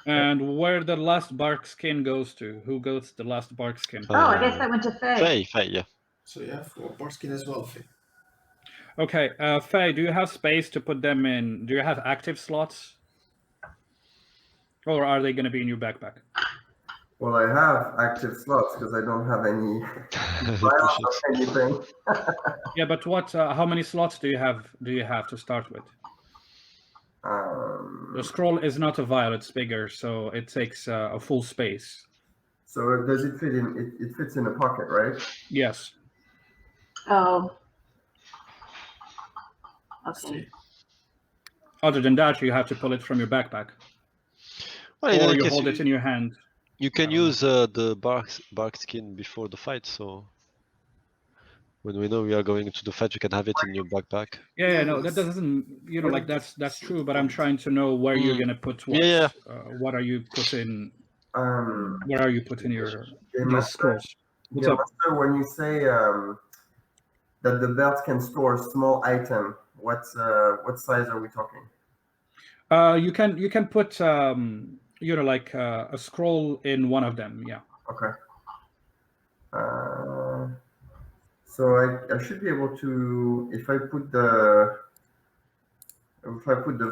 And where the last bark skin goes to? Who goes the last bark skin? Oh, I guess that went to Faye. Faye, yeah. So yeah, for Barskin as well, Faye. Okay, Faye, do you have space to put them in? Do you have active slots? Or are they going to be in your backpack? Well, I have active slots because I don't have any vials or anything. Yeah, but what? How many slots do you have? To start with? The scroll is not a vial; it's bigger, so it takes a full space. So does it fit in? It fits in a pocket, right? Yes. Oh. Okay. Other than that, you have to pull it from your backpack, Well, or you hold it in your hand. You can use the bark skin before the fight, so when we know we are going to the fight, you can have it in your backpack. Yeah, no, that doesn't, like that's true. But I'm trying to know where you're gonna put what. Yeah. What are you putting? Where are you putting your scrolls? What's up? up? When you say that the belt can store a small item, what size are we talking? You can put like a scroll in one of them. Yeah. Okay. So I should be able to, if I put the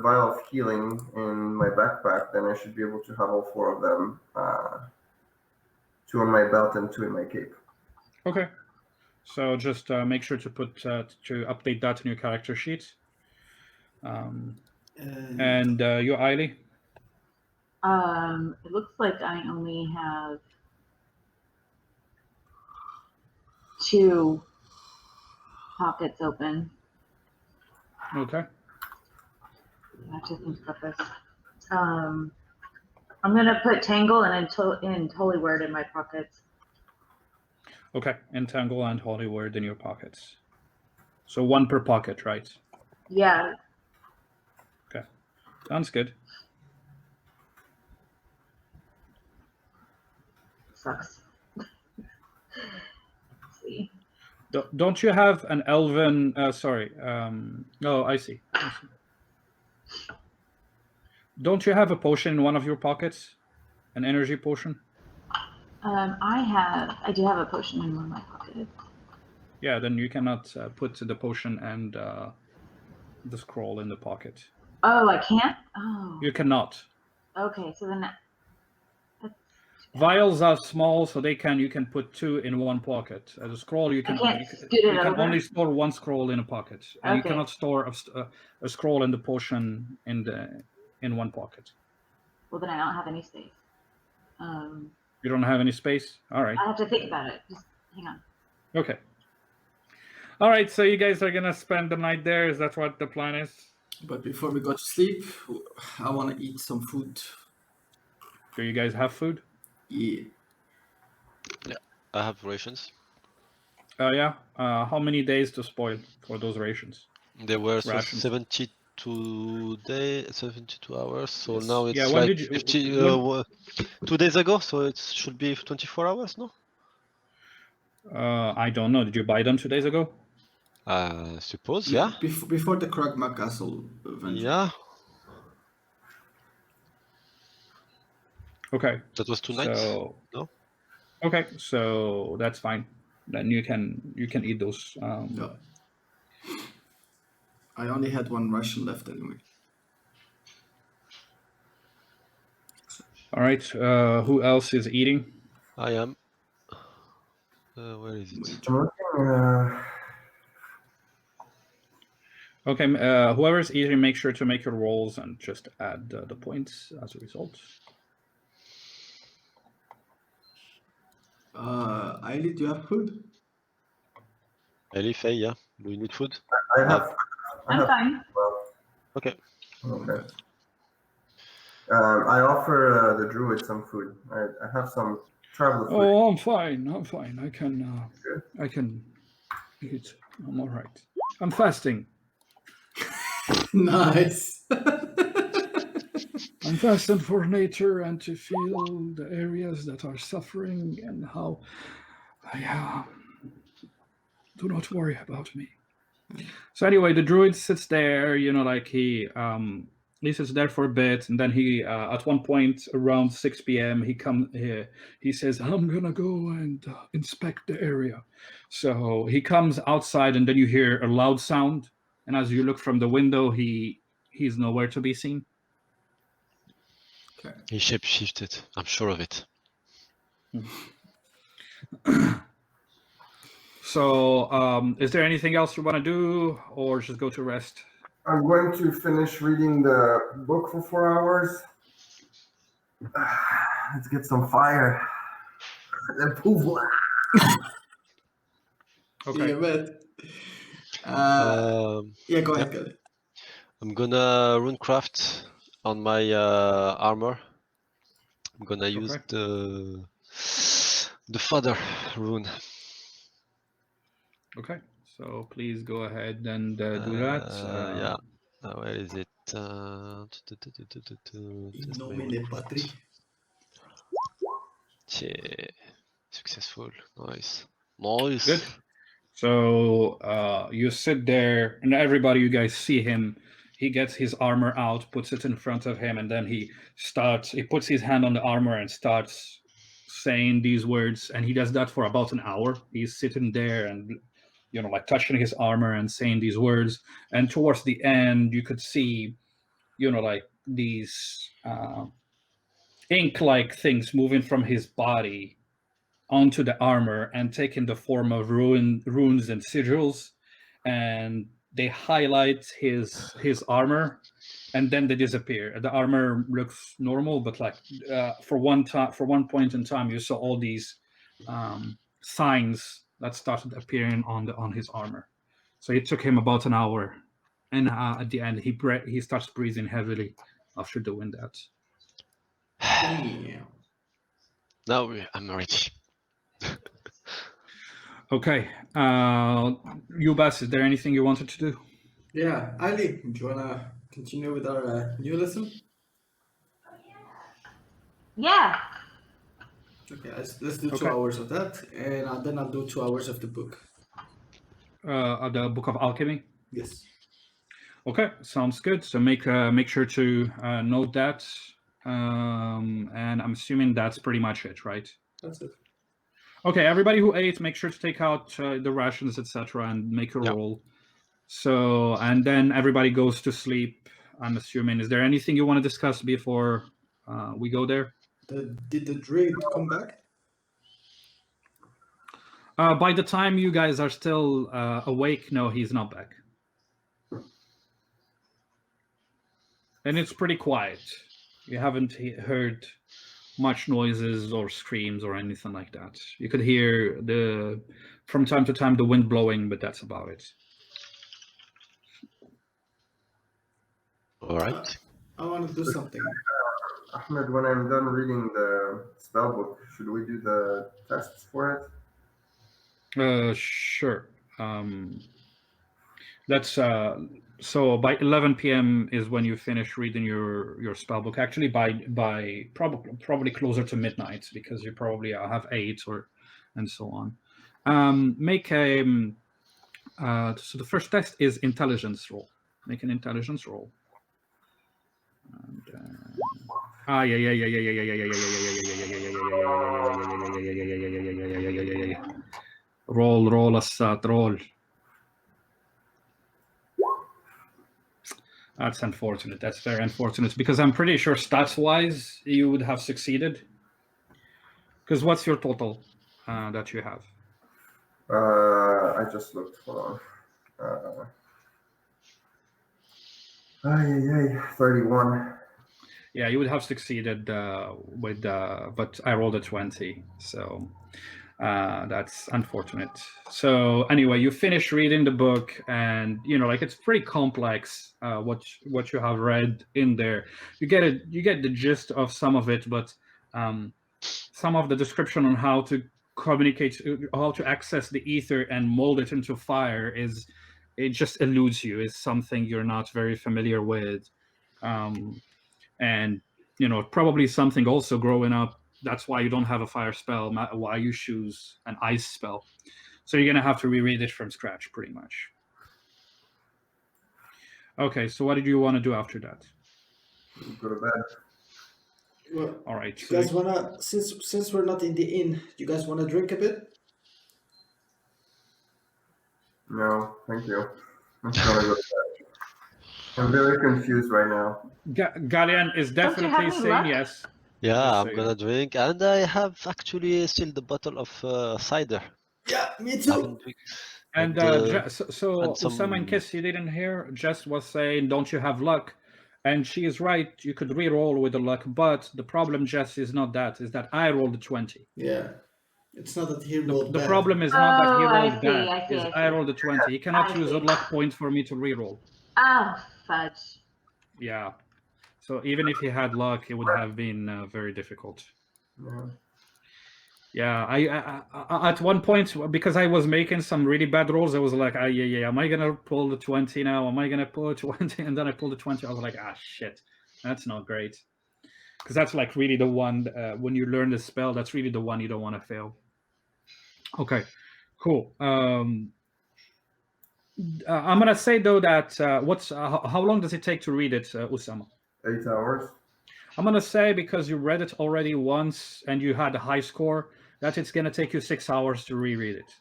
vial of healing in my backpack, then I should be able to have all four of them, 2 on my belt and 2 in my cape. Okay. So just make sure to put to update that in your character sheet. And you, Eiley? It looks like I only have 2 pockets open. Okay. I have to think about this. I'm gonna put Tangle and Holy Word in my pockets. Okay, Entangle and Holy Word in your pockets. So 1 per pocket, right? Yeah. Okay, sounds good. Sucks. Let's see. Don't you have an elven? Sorry. Oh, I see. Don't you have a potion in one of your pockets? An energy potion? I do have a potion in one of my pockets. Yeah, then you cannot put the potion and the scroll in the pocket. Oh, I can't? Oh. You cannot. Okay, so then vials are small, so you can put 2 in one pocket. As a scroll, you can only store 1 scroll in a pocket, and you cannot store a scroll and the potion in one pocket. Well, then I don't have any space. You don't have any space? All right. I have to think about it. Just hang on. Okay. All right, so you guys are gonna spend the night there. Is that what the plan is? But before we go to sleep, I want to eat some food. Do you guys have food? Yeah. I have rations. Oh yeah. How many days to spoil for those rations? There were Rations. 72 hours. So Yes. now it's Yeah, when like did you- 50. when- 2 days ago, so it should be 24 hours, no? I don't know. Did you buy them 2 days ago? Suppose, yeah. Before the Kragma Castle event. Yeah, Okay. that was 2 nights. So No? okay, so that's fine. Then you can eat those. No. I only had one ration left anyway. All right. Who else is eating? I am. Where is it? Wait. I'm looking, Okay. Whoever's eating, make sure to make your rolls and just add the points as a result. Ailey, do you have food? Ellie, Faye, yeah. Do you need food? I have. I'm fine. Okay. Okay. I offer the druid some food. I have some traveler food. Oh, I'm fine. I'm fine. I can eat. I'm all right. I'm fasting. Nice. I'm fasting for nature and to feel the areas that are suffering and how I do not worry about me. So anyway, the druid sits there. Like he sits there for a bit, and then he at one point around 6 p.m. he says, "I'm gonna go and inspect the area." So he comes outside, and then you hear a loud sound, and as you look from the window, he's nowhere to be seen. Okay. He shape-shifted. I'm sure of it. So is there anything else you want to do, or just go to rest? I'm going to finish reading the book for 4 hours. Let's get some fire. The pouvoir. Okay. Yeah, but, yeah, go ahead, Kelly. I'm gonna runecraft on my armor. I'm gonna use the father rune. Okay. So please go ahead and do that. Yeah. Where is it? In nomine Patri. Successful. Nice. Nice. Good. So you sit there, and everybody, you guys see him. He gets his armor out, puts it in front of him, and then he puts his hand on the armor and starts saying these words. And he does that for about an hour. He's sitting there and, like touching his armor and saying these words. And towards the end, you could see, like these ink-like things moving from his body onto the armor and taking the form of runes and sigils, and they highlight his armor, and then they disappear. The armor looks normal, but like for one point in time, you saw all these signs that started appearing on his armor. So it took him about an hour, and at the end, he starts breathing heavily after doing that. Yeah. Now I'm ready. Okay. Yubas, is there anything you wanted to do? Yeah, Ali, do you wanna continue with our new lesson? Yeah. Okay, let's do 2 Okay. hours of that, and then I'll do 2 hours of the book. The Book of Alchemy. Yes. Okay, sounds good. So make sure to note that, and I'm assuming that's pretty much it, right? That's it. Okay, everybody who ate, make sure to take out the rations, etc., and make a roll. So, and then everybody goes to sleep. I'm assuming. Is there anything you want to discuss before we go there? Did the druid come back? By the time you guys are still awake, no, he's not back. And it's pretty quiet. You haven't heard much noises or screams or anything like that. You could hear from time to time the wind blowing, but that's about it. All right. I want to do something. Ahmed, when I'm done reading the spell book, should we do the tests for it? Sure. Let's so by 11 p.m. is when you finish reading your spell book. Actually, by probably closer to midnight, because you probably have 8 and so on. Make a so the first test is intelligence roll. Make an intelligence roll. Roll, Assad, roll. That's unfortunate. That's very unfortunate, because I'm pretty sure stats-wise you would have succeeded. Because what's your total that you have? I just looked. Hold on. 31. Yeah, you would have succeeded with, but I rolled a 20, so that's unfortunate. So anyway, you finish reading the book, and like it's pretty complex. What you have read in there, you get the gist of some of it, but some of the description on how to communicate, how to access the ether and mold it into fire it just eludes you. It's something you're not very familiar with. And probably something also growing up, that's why you don't have a fire spell, why you choose an ice spell. So you're gonna have to reread it from scratch pretty much. Okay, so what did you want to do after that? Go to bed. Well, all right, you guys wanna, since we're not in the inn, you guys wanna drink a bit? No, thank you. I'm gonna go to bed. I'm very confused right now. Gallian is definitely saying luck? yes. Yeah, I'm gonna drink, and I have actually still the bottle of cider. Yeah, me too. And so Usama, in case you didn't hear, Jess was saying, "Don't you have luck?" And she is right. You could re-roll with the luck, but the problem, Jess, is not that. Is that I rolled a 20. Yeah, it's not that he rolled bad. The problem is not that he rolled bad. I see. I rolled a 20. He cannot use a luck point for me to re-roll. Oh, fudge. Yeah. So even if he had luck, it would have been very difficult. Yeah, I at one point, because I was making some really bad rolls, I was like, am I gonna pull the 20 now? Am I gonna pull a 20? And then I pulled the 20. I was like, shit, that's not great. Because that's like really the one, when you learn the spell, that's really the one you don't want to fail. Okay, cool. I'm gonna say though that how long does it take to read it, Usama? 8 hours. I'm gonna say, because you read it already once and you had a high score, that it's gonna take you 6 hours to reread it,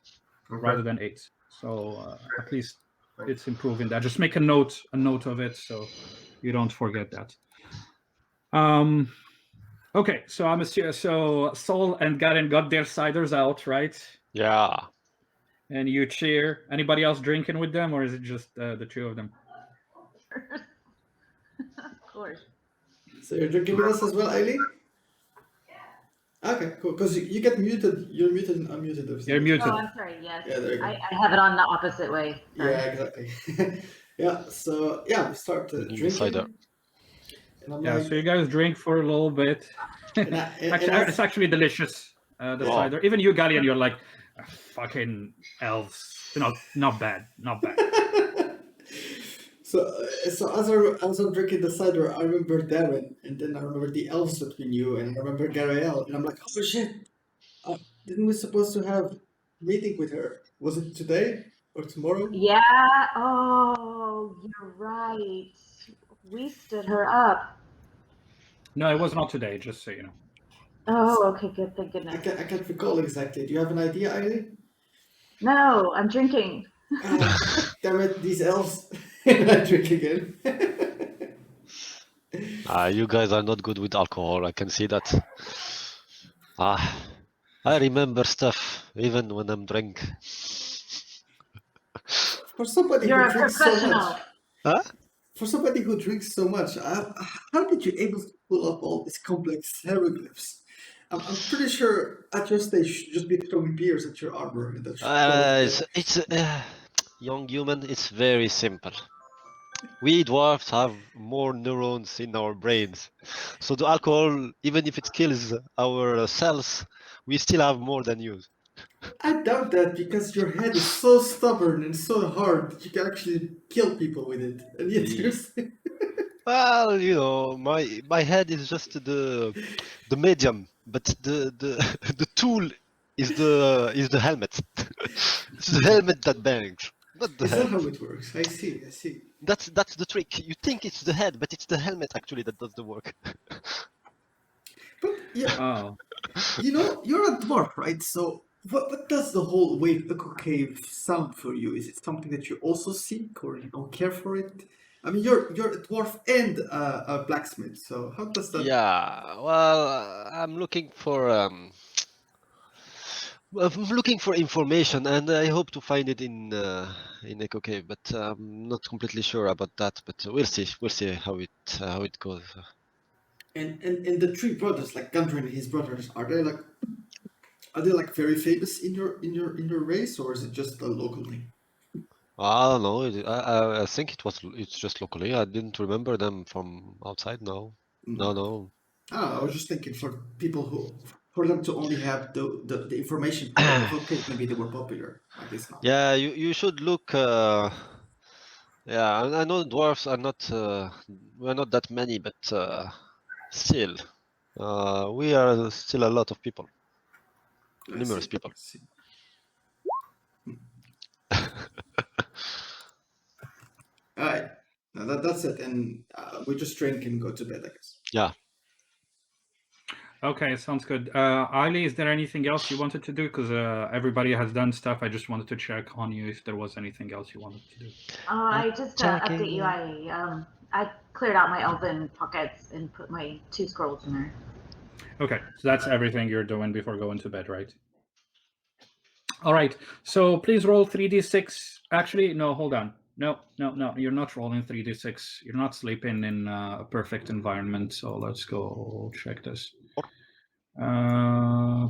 rather than 8. So at least it's improving that. Just make a note of it so you don't forget that. Okay, so I'm assuming Sol and Garen got their ciders out, right? Yeah. And you cheer. Anybody else drinking with them, or is it just the two of them? Of course. So you're drinking with us as well, Eileen? Okay, cool. Because you get muted. You're muted and unmuted. You're muted. Oh, I'm sorry. Yes. Yeah, there you go. I have it on the opposite way. Sorry. Yeah, exactly. Yeah, so we start drinking. Cider. And I'm Yeah, so you guys drink for a little bit. It's actually delicious, the cider. Even you, Gallian, you're like, fucking elves. Not bad. So as I'm drinking the cider, I remember Darren, and then I remember the elves between you, and I remember Garael, and I'm like, oh shit, didn't we supposed to have a meeting with her? Was it today or tomorrow? Yeah. Oh, you're right. We stood her up. No, it was not today, just so you know. Oh, okay, good. Thank goodness. I can't recall exactly. Do you have an idea, Eileen? No, I'm drinking. Damn it, these elves. And I drink again. You guys are not good with alcohol. I can see that. I remember stuff even when I'm drunk. For somebody You're who a drinks so professional. much. Huh? for somebody who drinks so much, how did you able to pull up all these complex hieroglyphs? I'm pretty sure at your stage you should just be throwing beers at your armor and that's It's young human. It's very simple. We dwarfs have more neurons in our brains, so the alcohol, even if it kills our cells, we still have more than you. I doubt that because your head is so stubborn and so hard that you can actually kill people with it. And yet you're saying... Well, you know, my head is just the medium, but the tool is the helmet. It's the helmet that bangs, not the Is head. that how it works? I see, I see. That's the trick. You think it's the head, but it's the helmet actually that does the work. But yeah, Oh. you know, you're a dwarf, right? So what does the whole wave echo cave sound for you? Is it something that you also seek or you don't care for it? I mean, you're a dwarf and a blacksmith, so how does that... Yeah, well, I'm looking for information, and I hope to find it in Echo Cave, but I'm not completely sure about that. But we'll see. We'll see how it goes. And the three brothers, like Gundren and his brothers, are they like very famous in your race, or is it just a local thing? I don't know. I think it's just locally. I didn't remember them from outside. No. I was just thinking for people for them to only have the information part of, okay, maybe they were popular. I guess not. Yeah, you should look. Yeah, I know dwarfs are not. We're not that many, but still, we are still a lot of people. Numerous people. All right, now that's it, and we just drink and go to bed, I guess. Yeah. Okay, sounds good. Ali, is there anything else you wanted to do? Because everybody has done stuff. I just wanted to check on you if there was anything else you wanted to do. I just update you. I cleared out my elven pockets and put my 2 scrolls in there. Okay, so that's everything you're doing before going to bed, right? All right, so please roll 3d6. Actually, no, hold on. No, you're not rolling 3d6. You're not sleeping in a perfect environment, so let's go check this. You're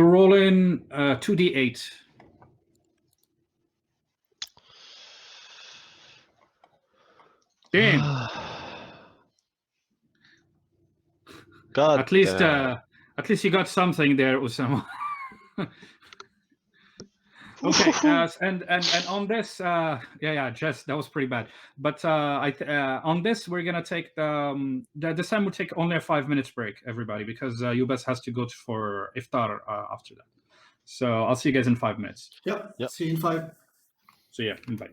rolling 2d8. Damn. God. At least you got something there, Usama. Okay, and on this, Jess, that was pretty bad. But on this, we're gonna take this time we'll take only a 5 minutes break, everybody, because Ubas has to go for iftar after that. So I'll see you guys in 5 minutes. Yep. See you in 5. So yeah, bye.